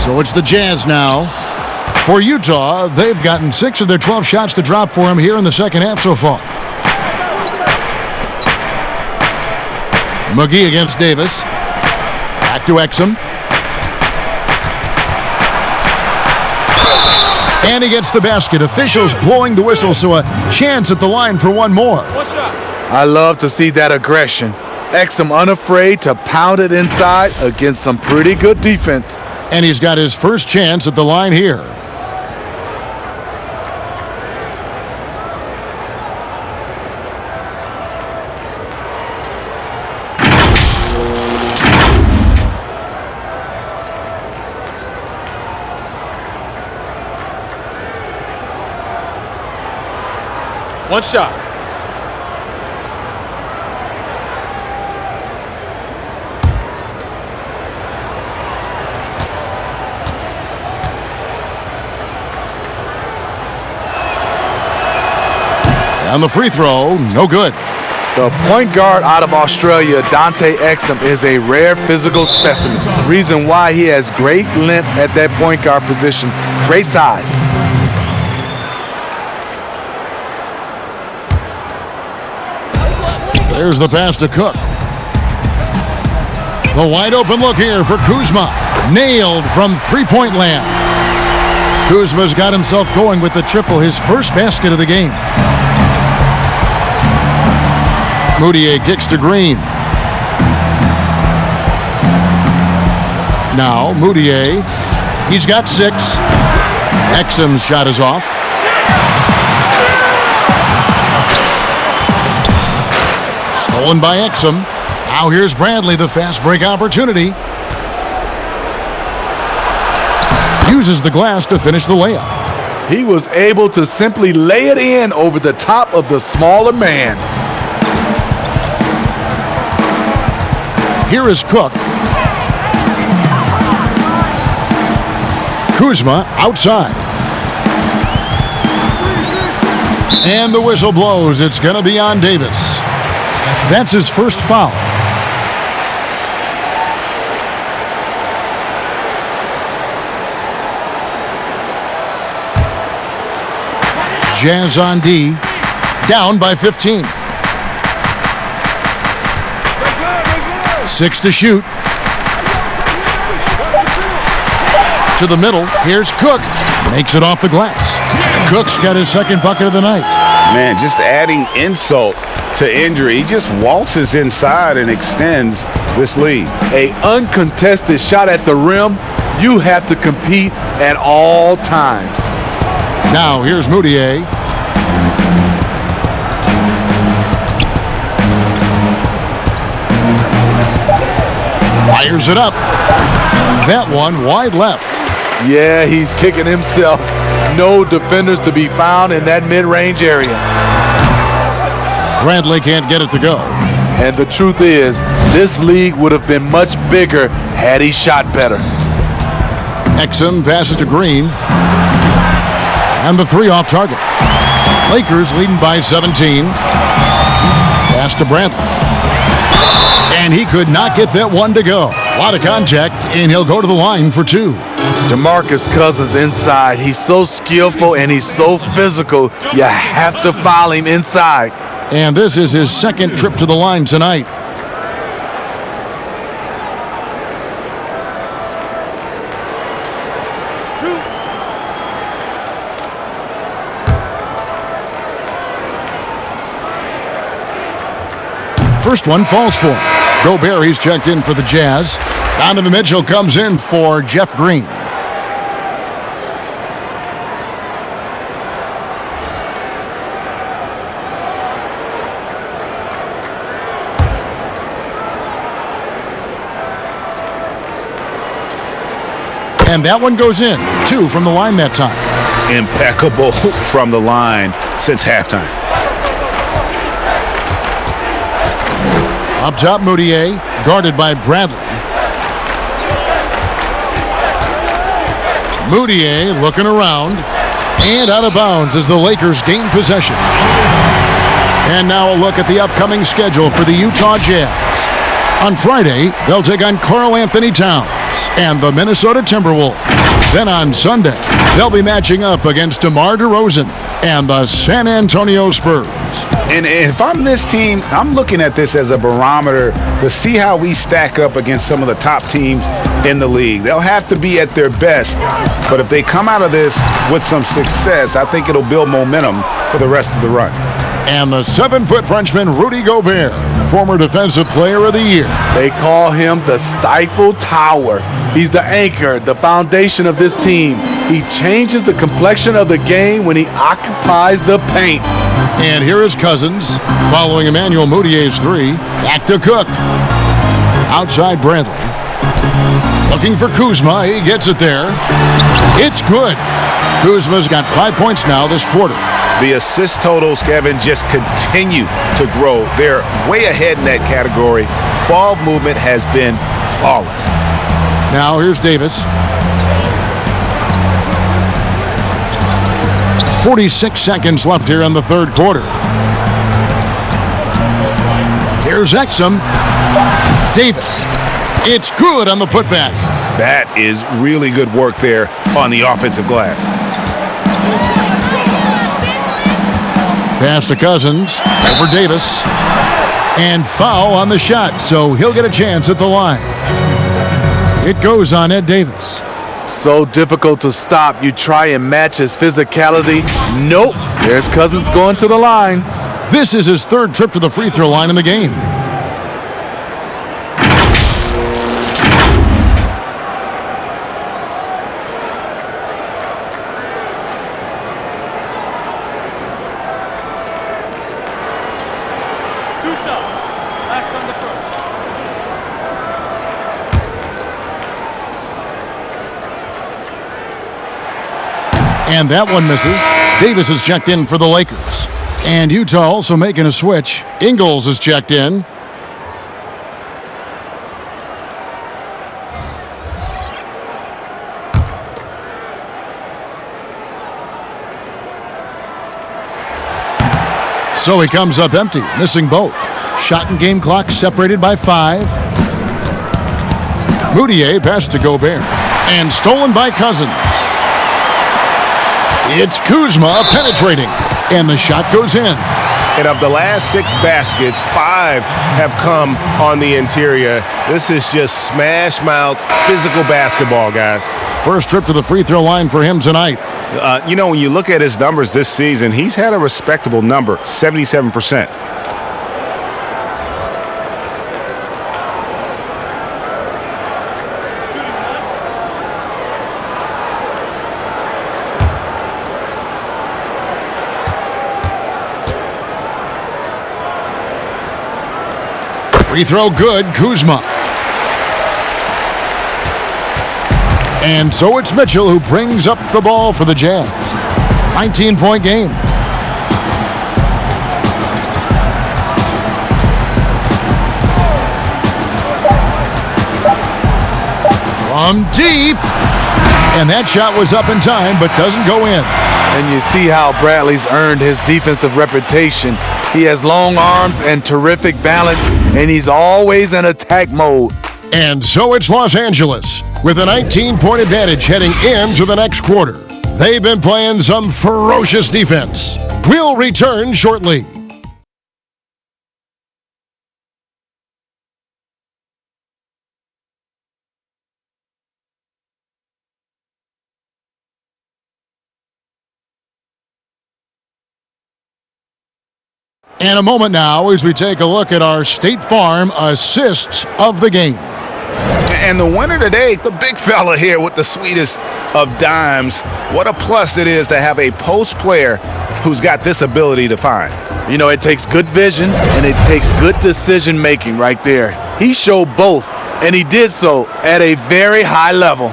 S2: So it's the Jazz now. For Utah, they've gotten 6 of their 12 shots to drop for them here in the second half so far. McGee against Davis. Back to Exum. And he gets the basket. Officials blowing the whistle, so a chance at the line for one more.
S4: I love to see that aggression. Exum unafraid to pound it inside against some pretty good defense.
S2: And he's got his first chance at the line here.
S6: One shot.
S2: On the free throw, no good.
S4: The point guard out of Australia, Dante Exum, is a rare physical specimen. The reason why he has great length at that point guard position, great size.
S2: There's the pass to Cook. The wide open look here for Kuzma. Nailed from three-point land. Kuzma's got himself going with the triple, his first basket of the game. Mudiay kicks to Green. Now Mudiay, he's got 6. Exum's shot is off. Stolen by Exum. Now here's Bradley, the fast break opportunity. Uses the glass to finish the layup.
S4: He was able to simply lay it in over the top of the smaller man.
S2: Here is Cook. Kuzma outside. And the whistle blows. It's going to be on Davis. That's his first foul. Jazz on D. Down by 15. 6 to shoot. To the middle. Here's Cook. Makes it off the glass. Cook's got his second bucket of the night.
S3: Man, just adding insult to injury. He just waltzes inside and extends this lead.
S4: A uncontested shot at the rim. You have to compete at all times.
S2: Now here's Mudiay. Fires it up. That one wide left.
S4: Yeah, he's kicking himself. No defenders to be found in that mid-range area.
S2: Bradley can't get it to go.
S4: And the truth is, this league would have been much bigger had he shot better.
S2: Exum passes to Green. And the 3 off target. Lakers leading by 17. Pass to Bradley. And he could not get that one to go. A lot of contact, and he'll go to the line for 2.
S4: DeMarcus Cousins inside. He's so skillful and he's so physical. You have to foul him inside.
S2: And this is his second trip to the line tonight. First one falls for him. Gobert, he's checked in for the Jazz. Donovan Mitchell comes in for Jeff Green. And that one goes in. 2 from the line that time.
S3: Impeccable from the line since halftime.
S2: Up top, Moutier, guarded by Bradley. Moutier looking around, and out of bounds as the Lakers gain possession. And now a look at the upcoming schedule for the Utah Jazz. On Friday, they'll take on Karl Anthony Towns and the Minnesota Timberwolves. Then on Sunday, they'll be matching up against DeMar DeRozan and the San Antonio Spurs.
S3: And if I'm this team, I'm looking at this as a barometer to see how we stack up against some of the top teams in the league. They'll have to be at their best, but if they come out of this with some success, I think it'll build momentum for the rest of the run.
S2: And the 7-foot Frenchman, Rudy Gobert, former Defensive Player of the Year.
S4: They call him the Stifle Tower. He's the anchor, the foundation of this team. He changes the complexion of the game when he occupies the paint.
S2: And here is Cousins, following Emmanuel Moutier's 3. Back to Cook. Outside Bradley. Looking for Kuzma. He gets it there. It's good. Kuzma's got 5 points now this quarter.
S3: The assist totals, Kevin, just continue to grow. They're way ahead in that category. Ball movement has been flawless.
S2: Now here's Davis. 46 seconds left here in the third quarter. Here's Exum. Davis. It's good on the putback.
S3: That is really good work there on the offensive glass.
S2: Pass to Cousins. Over Davis. And foul on the shot, so he'll get a chance at the line. It goes on Ed Davis.
S4: So difficult to stop. You try and match his physicality. Nope. There's Cousins going to the line.
S2: This is his third trip to the free throw line in the game. And that one misses. Davis is checked in for the Lakers. And Utah also making a switch. Ingles is checked in. So he comes up empty, missing both. Shot and game clock separated by 5. Moutier passed to Gobert. And stolen by Cousins. It's Kuzma penetrating, and the shot goes in.
S13: And of the last 6 baskets, 5 have come on the interior. This is just smash-mouth physical basketball, guys.
S2: First trip to the free throw line for him tonight.
S3: When you look at his numbers this season, he's had a respectable number, 77%.
S2: Free throw good, Kuzma. And so it's Mitchell who brings up the ball for the Jazz. 19-point game. From deep. And that shot was up in time, but doesn't go in.
S4: And you see how Bradley's earned his defensive reputation. He has long arms and terrific balance, and he's always in attack mode.
S2: And so it's Los Angeles with a 19-point advantage heading into the next quarter. They've been playing some ferocious defense. We'll return shortly. And a moment now as we take a look at our State Farm assists of the game.
S3: And the winner today, the big fella here with the sweetest of dimes. What a plus it is to have a post player who's got this ability to find.
S4: You know, it takes good vision and it takes good decision making right there. He showed both, and he did so at a very high level.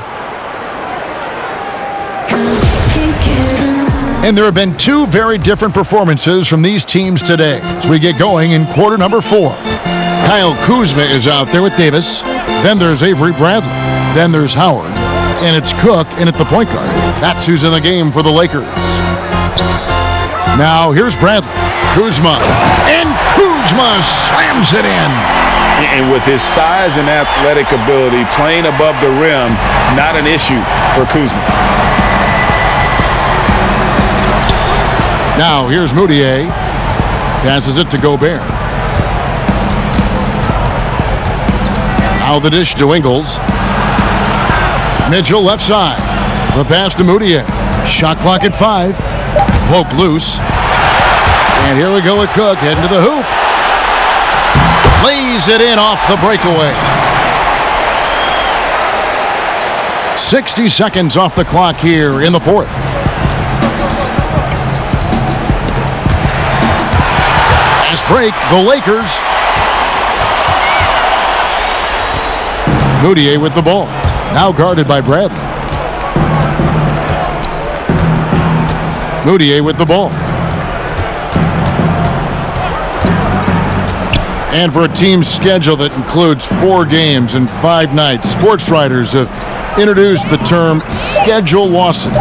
S2: And there have been two very different performances from these teams today as we get going in quarter number 4. Kyle Kuzma is out there with Davis. Then there's Avery Bradley. Then there's Howard. And it's Cook in at the point guard. That's who's in the game for the Lakers. Now here's Bradley. Kuzma. And Kuzma slams it in.
S3: And with his size and athletic ability, playing above the rim, not an issue for Kuzma.
S2: Now here's Moutier. Passes it to Gobert. Now the dish to Ingles. Mitchell left side. The pass to Moutier. Shot clock at 5. Poke loose. And here we go with Cook heading to the hoop. Lays it in off the breakaway. 60 seconds off the clock here in the fourth. Fast break, the Lakers. Moutier with the ball. Now guarded by Bradley. Moutier with the ball. And for a team schedule that includes 4 games and 5 nights, sports writers have introduced the term schedule losses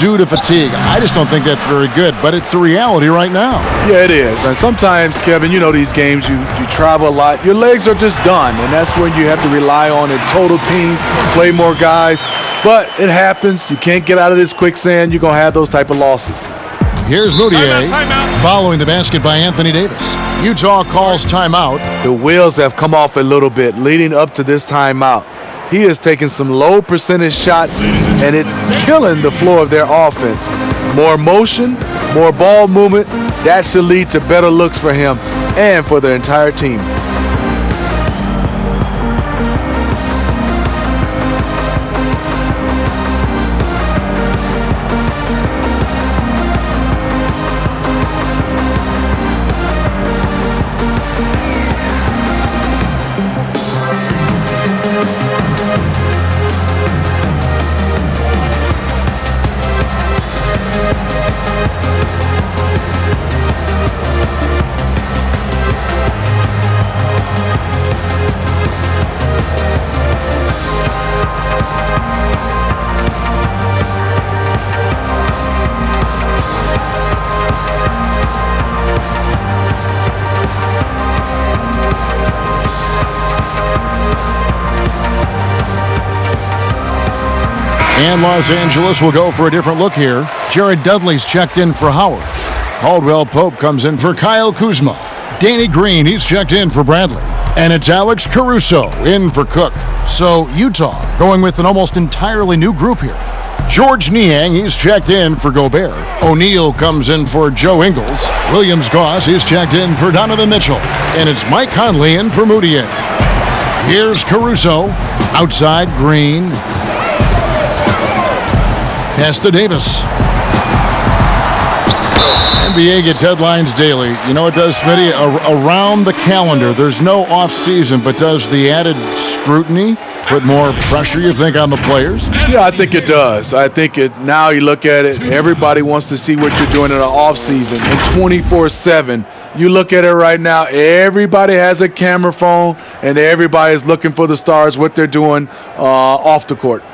S2: due to fatigue. I just don't think that's very good, but it's the reality right now.
S4: Yeah, it is. And sometimes, Kevin, you know these games, you travel a lot. Your legs are just done, and that's when you have to rely on a total team, play more guys. But it happens. You can't get out of this quicksand. You're going to have those type of losses.
S2: Here's Moutier following the basket by Anthony Davis. Utah calls timeout.
S4: The wheels have come off a little bit leading up to this timeout. He is taking some low percentage shots, and it's killing the floor of their offense. More motion, more ball movement, that should lead to better looks for him and for the entire team.
S2: And Los Angeles will go for a different look here. Jared Dudley's checked in for Howard. Caldwell Pope comes in for Kyle Kuzma. Danny Green, he's checked in for Bradley. And it's Alex Caruso in for Cook. So Utah going with an almost entirely new group here. George Niang, he's checked in for Gobert. O'Neal comes in for Joe Ingles. Williams-Goss, he's checked in for Donovan Mitchell. And it's Mike Conley in for Moutier. Here's Caruso. Outside, Green. Pass to Davis. NBA gets headlines daily. You know what it does, Smitty? Around the calendar, there's no off-season, but does the added scrutiny put more pressure, you think, on the players?
S4: Yeah, I think it does. I think now you look at it, everybody wants to see what you're doing in the off-season. And 24/7, you look at it right now, everybody has a camera phone, and everybody is looking for the stars, what they're doing off the court.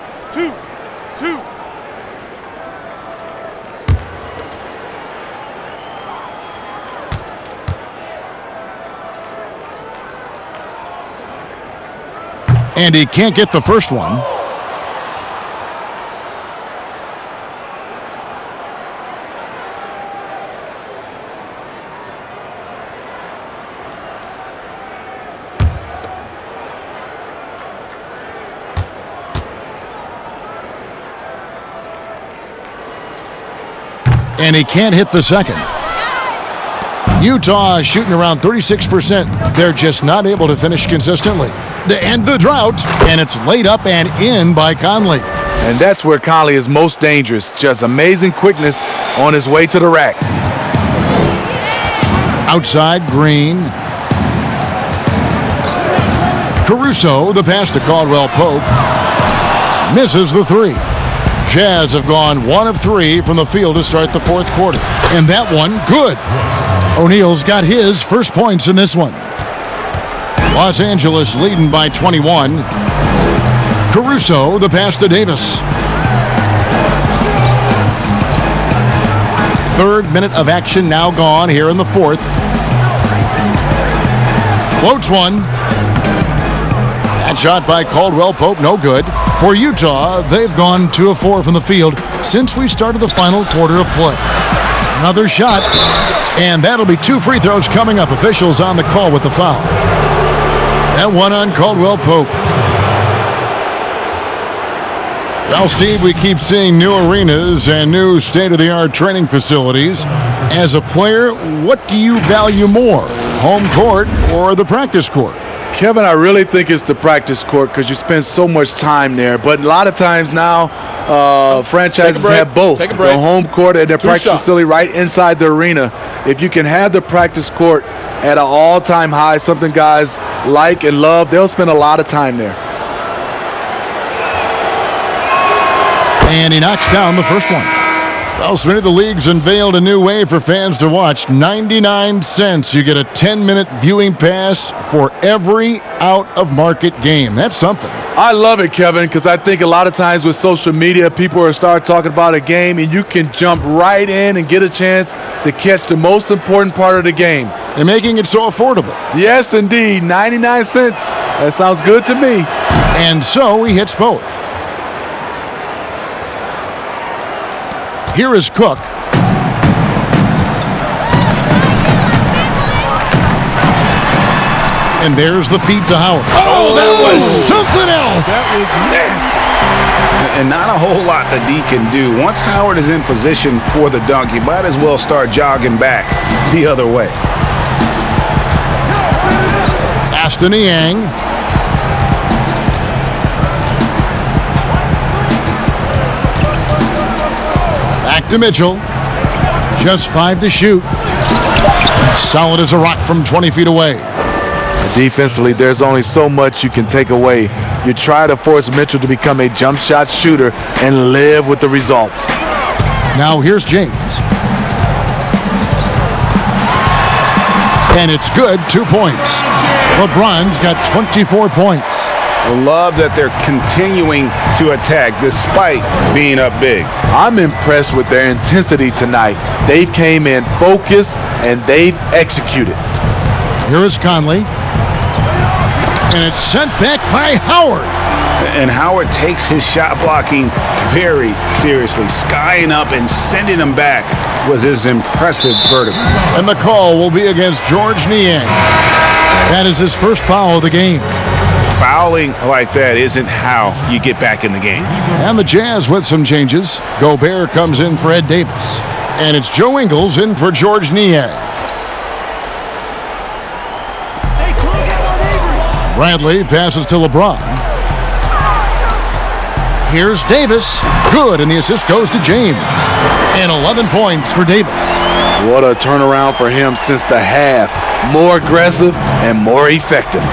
S2: And he can't get the first one. And he can't hit the second. Utah is shooting around 36%. They're just not able to finish consistently. To end the drought, and it's laid up and in by Conley.
S4: And that's where Conley is most dangerous. Just amazing quickness on his way to the rack.
S2: Outside, Green. Caruso, the pass to Caldwell Pope. Misses the three. Jazz have gone 1 of 3 from the field to start the fourth quarter. And that one, good. O'Neal's got his first points in this one. Los Angeles leading by 21. Caruso, the pass to Davis. Third minute of action now gone here in the fourth. Floats one. That shot by Caldwell Pope, no good. For Utah, they've gone 2 of 4 from the field since we started the final quarter of play. Another shot, and that'll be 2 free throws coming up. Officials on the call with the foul. That one on Caldwell Pope. Well, Steve, we keep seeing new arenas and new state-of-the-art training facilities. As a player, what do you value more, home court or the practice court?
S4: Kevin, I really think it's the practice court because you spend so much time there. But a lot of times now, franchises have both. The home court and their practice facility right inside the arena. If you can have the practice court at an all-time high, something guys like and love, they'll spend a lot of time there.
S2: And he knocks down the first one. Well, Smitty, the league's unveiled a new way for fans to watch. 99 cents. You get a 10-minute viewing pass for every out-of-market game. That's something.
S4: I love it, Kevin, because I think a lot of times with social media, people are start talking about a game, and you can jump right in and get a chance to catch the most important part of the game.
S2: And making it so affordable.
S4: Yes, indeed. 99 cents. That sounds good to me.
S2: And so he hits both. Here is Cook. And there's the feed to Howard. Oh, that was something else.
S3: That was nasty. And not a whole lot that D can do. Once Howard is in position for the dunk, he might as well start jogging back the other way.
S2: Aston Yang. Back to Mitchell. Just 5 to shoot. Solid as a rock from 20 feet away.
S4: Defensively, there's only so much you can take away. You try to force Mitchell to become a jump shot shooter and live with the results.
S2: Now here's James. And it's good, 2 points. LeBron's got 24 points.
S3: I love that they're continuing to attack despite being up big.
S4: I'm impressed with their intensity tonight. They've came in focused and they've executed.
S2: Here is Conley. And it's sent back by Howard.
S3: And Howard takes his shot blocking very seriously. Skying up and sending him back with his impressive vertical.
S2: And the call will be against George Niang. That is his first foul of the game.
S3: Fouling like that isn't how you get back in the game.
S2: And the Jazz with some changes. Gobert comes in for Ed Davis. And it's Joe Ingles in for George Niang. Bradley passes to LeBron. Here's Davis. Good, and the assist goes to James. And 11 points for Davis.
S4: What a turnaround for him since the half. More aggressive and more effective.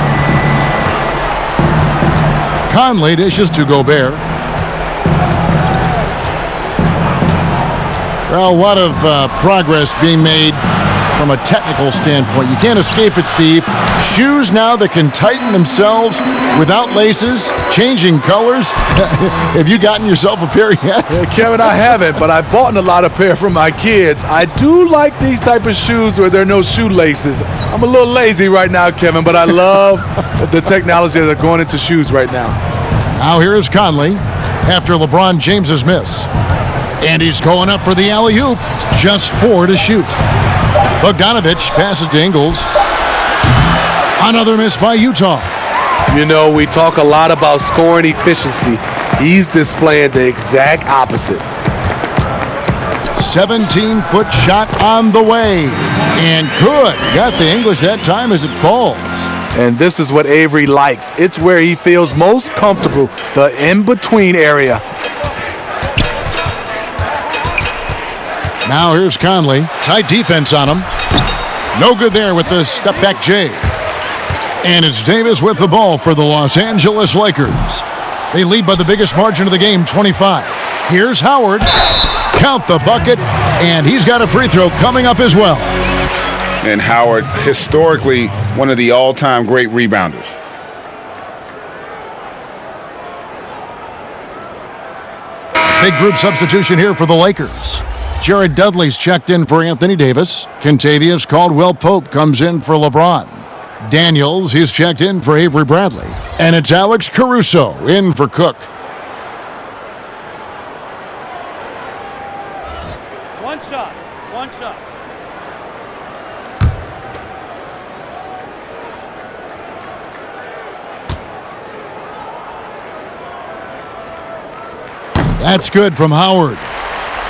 S2: Conley dishes to Gobert. Well, a lot of progress being made from a technical standpoint. You can't escape it, Steve. Shoes now that can tighten themselves without laces, changing colors. Have you gotten yourself a pair yet?
S4: Kevin, I haven't, but I've bought a lot of pair for my kids. I do like these type of shoes where there are no shoelaces. I'm a little lazy right now, Kevin, but I love the technology that are going into shoes right now.
S2: Now here's Conley after LeBron James's miss. And he's going up for the alley-oop. Just 4 to shoot. Bogdanovich passes to Ingles. Another miss by Utah.
S4: You know, we talk a lot about scoring efficiency. He's displaying the exact opposite.
S2: 17-foot shot on the way. And good. Got the English that time as it falls.
S4: And this is what Avery likes. It's where he feels most comfortable, the in-between area.
S2: Now here's Conley. Tight defense on him. No good there with the step-back J. And it's Davis with the ball for the Los Angeles Lakers. They lead by the biggest margin of the game, 25. Here's Howard. Count the bucket, and he's got a free throw coming up as well.
S3: And Howard, historically, one of the all-time great rebounders.
S2: Big group substitution here for the Lakers. Jared Dudley's checked in for Anthony Davis. Kentavious Caldwell-Pope comes in for LeBron. Daniels, he's checked in for Avery Bradley. And it's Alex Caruso in for Cook.
S14: One shot.
S2: That's good from Howard.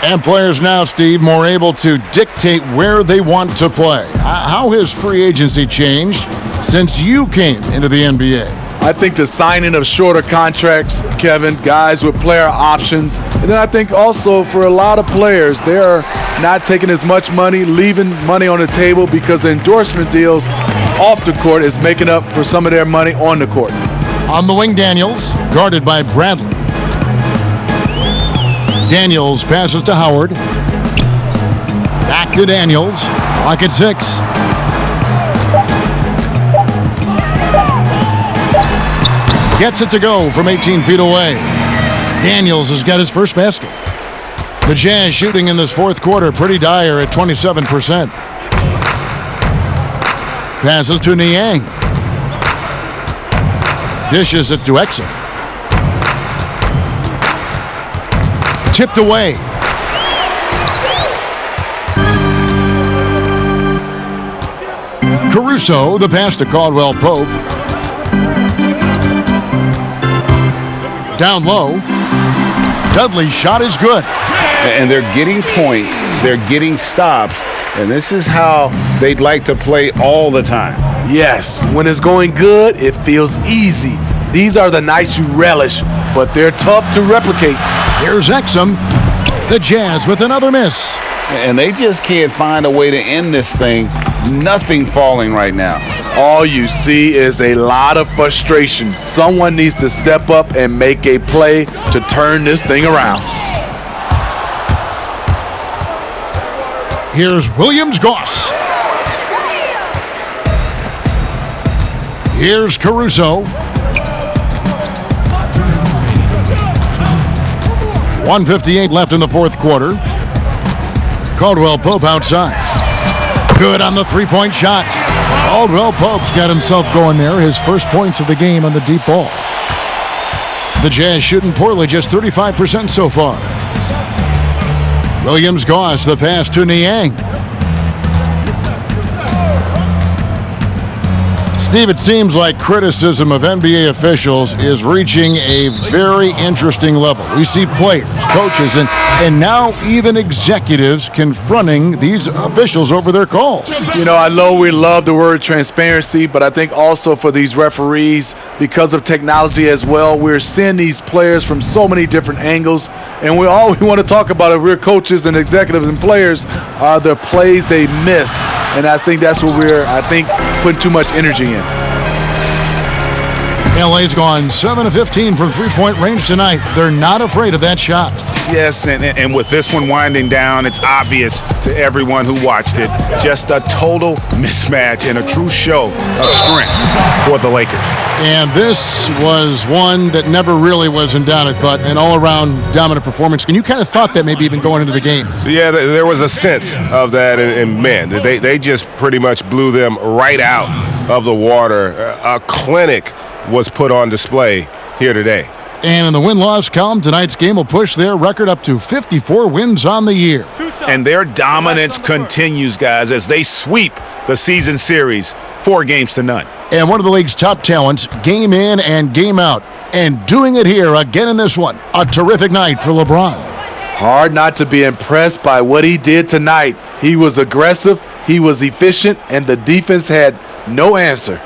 S2: And players now, Steve, more able to dictate where they want to play. How has free agency changed since you came into the NBA?
S4: I think the signing of shorter contracts, Kevin, guys with player options. And then I think also for a lot of players, they're not taking as much money, leaving money on the table because the endorsement deals off the court is making up for some of their money on the court.
S2: On the wing, Daniels, guarded by Bradley. Daniels passes to Howard. Back to Daniels. Clock at 6. Gets it to go from 18 feet away. Daniels has got his first basket. The Jazz shooting in this fourth quarter pretty dire at 27%. Passes to Niang. Dishes it to Exum. Tipped away. Caruso, the pass to Caldwell-Pope. Down low. Dudley's shot is good.
S3: And they're getting points. They're getting stops. And this is how they'd like to play all the time.
S4: Yes, when it's going good, it feels easy. These are the nights you relish, but they're tough to replicate.
S2: Here's Exum. The Jazz with another miss.
S3: And they just can't find a way to end this thing. Nothing falling right now.
S4: All you see is a lot of frustration. Someone needs to step up and make a play to turn this thing around.
S2: Here's Williams-Goss. Here's Caruso. 1:58 left in the fourth quarter. Caldwell-Pope outside. Good on the three-point shot. Caldwell-Pope's got himself going there. His first points of the game on the deep ball. The Jazz shooting poorly, just 35% so far. Williams-Goss, the pass to Niang. Steve, it seems like criticism of NBA officials is reaching a very interesting level. We see players, coaches, and now even executives confronting these officials over their calls.
S4: You know, I know we love the word transparency, but I think also for these referees, because of technology as well, we're seeing these players from so many different angles, and all we want to talk about if we're coaches and executives and players are the plays they miss. And I think that's what we're, putting too much energy in.
S2: LA's gone 7 of 15 from three-point range tonight. They're not afraid of that shot.
S3: Yes, and with this one winding down, it's obvious to everyone who watched it. Just a total mismatch and a true show of strength for the Lakers.
S2: And this was one that never really was in doubt, I thought, an all-around dominant performance. And you kind of thought that maybe even going into the game.
S13: Yeah, there was a sense of that, and man, they just pretty much blew them right out of the water. A clinic was put on display here today.
S2: And in the win-loss column, tonight's game will push their record up to 54 wins on the year.
S3: And their dominance continues, guys, as they sweep the season series 4-0.
S2: And one of the league's top talents, game in and game out. And doing it here again in this one. A terrific night for LeBron.
S4: Hard not to be impressed by what he did tonight. He was aggressive, he was efficient, and the defense had no answer.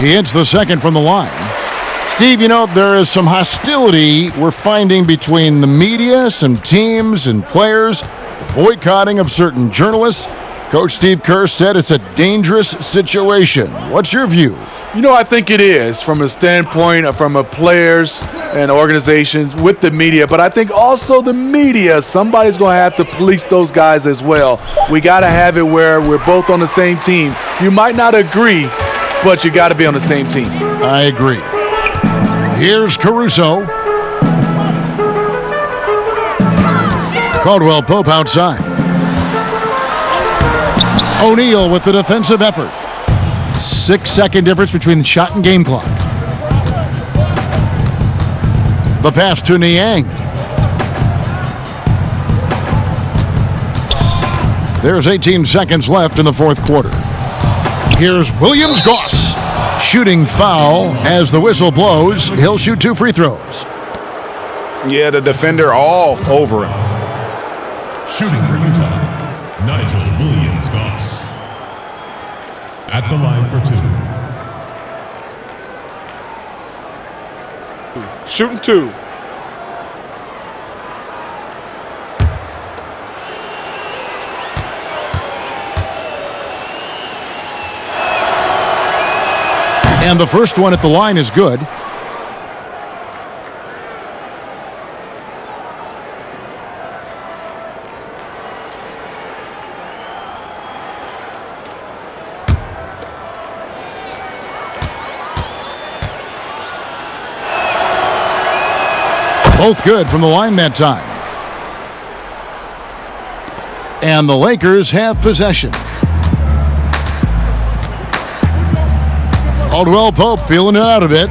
S2: He hits the second from the line. Steve, you know, there is some hostility we're finding between the media, some teams and players, the boycotting of certain journalists. Coach Steve Kerr said it's a dangerous situation. What's your view?
S4: You know, I think it is from a standpoint of from a players and organizations with the media, but I think also the media, somebody's going to have to police those guys as well. We got to have it where we're both on the same team. You might not agree, but you got to be on the same team.
S2: I agree. Here's Caruso. Caldwell Pope outside. O'Neal with the defensive effort. 6-second difference between the shot and game clock. The pass to Niang. There's 18 seconds left in the fourth quarter. Here's Williams-Goss. Shooting foul as the whistle blows. He'll shoot 2 free throws.
S3: Yeah, the defender all over him.
S1: Shooting for Utah, Nigel Williams-Goss. At the line for 2.
S6: Shooting 2.
S2: And the first one at the line is good. Both good from the line that time. And the Lakers have possession. Caldwell Pope feeling it out a bit.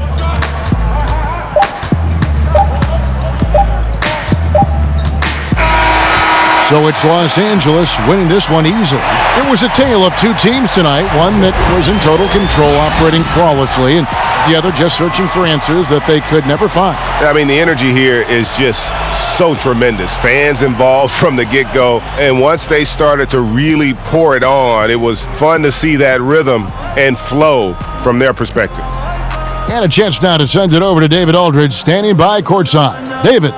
S2: So it's Los Angeles winning this one easily. It was a tale of two teams tonight, one that was in total control, operating flawlessly, and the other just searching for answers that they could never find.
S13: I mean, the energy here is just so tremendous. Fans involved from the get-go, and once they started to really pour it on, it was fun to see that rhythm and flow from their perspective.
S2: And a chance now to send it over to David Aldridge, standing by courtside. David.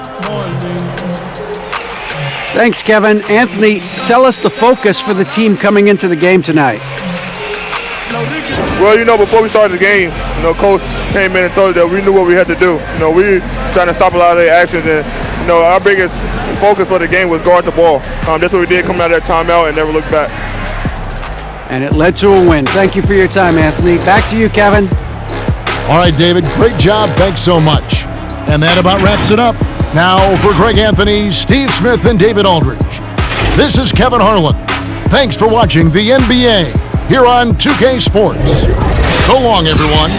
S5: Thanks, Kevin. Anthony, tell us the focus for the team coming into the game tonight.
S14: Well, before we started the game, Coach came in and told us that we knew what we had to do. We were trying to stop a lot of their actions, and our biggest focus for the game was guard the ball. That's what we did coming out of that timeout and never looked back.
S5: And it led to a win. Thank you for your time, Anthony. Back to you, Kevin.
S2: All right, David, great job. Thanks so much. And that about wraps it up. Now for Greg Anthony, Steve Smith, and David Aldridge. This is Kevin Harlan. Thanks for watching the NBA here on 2K Sports. So long, everyone.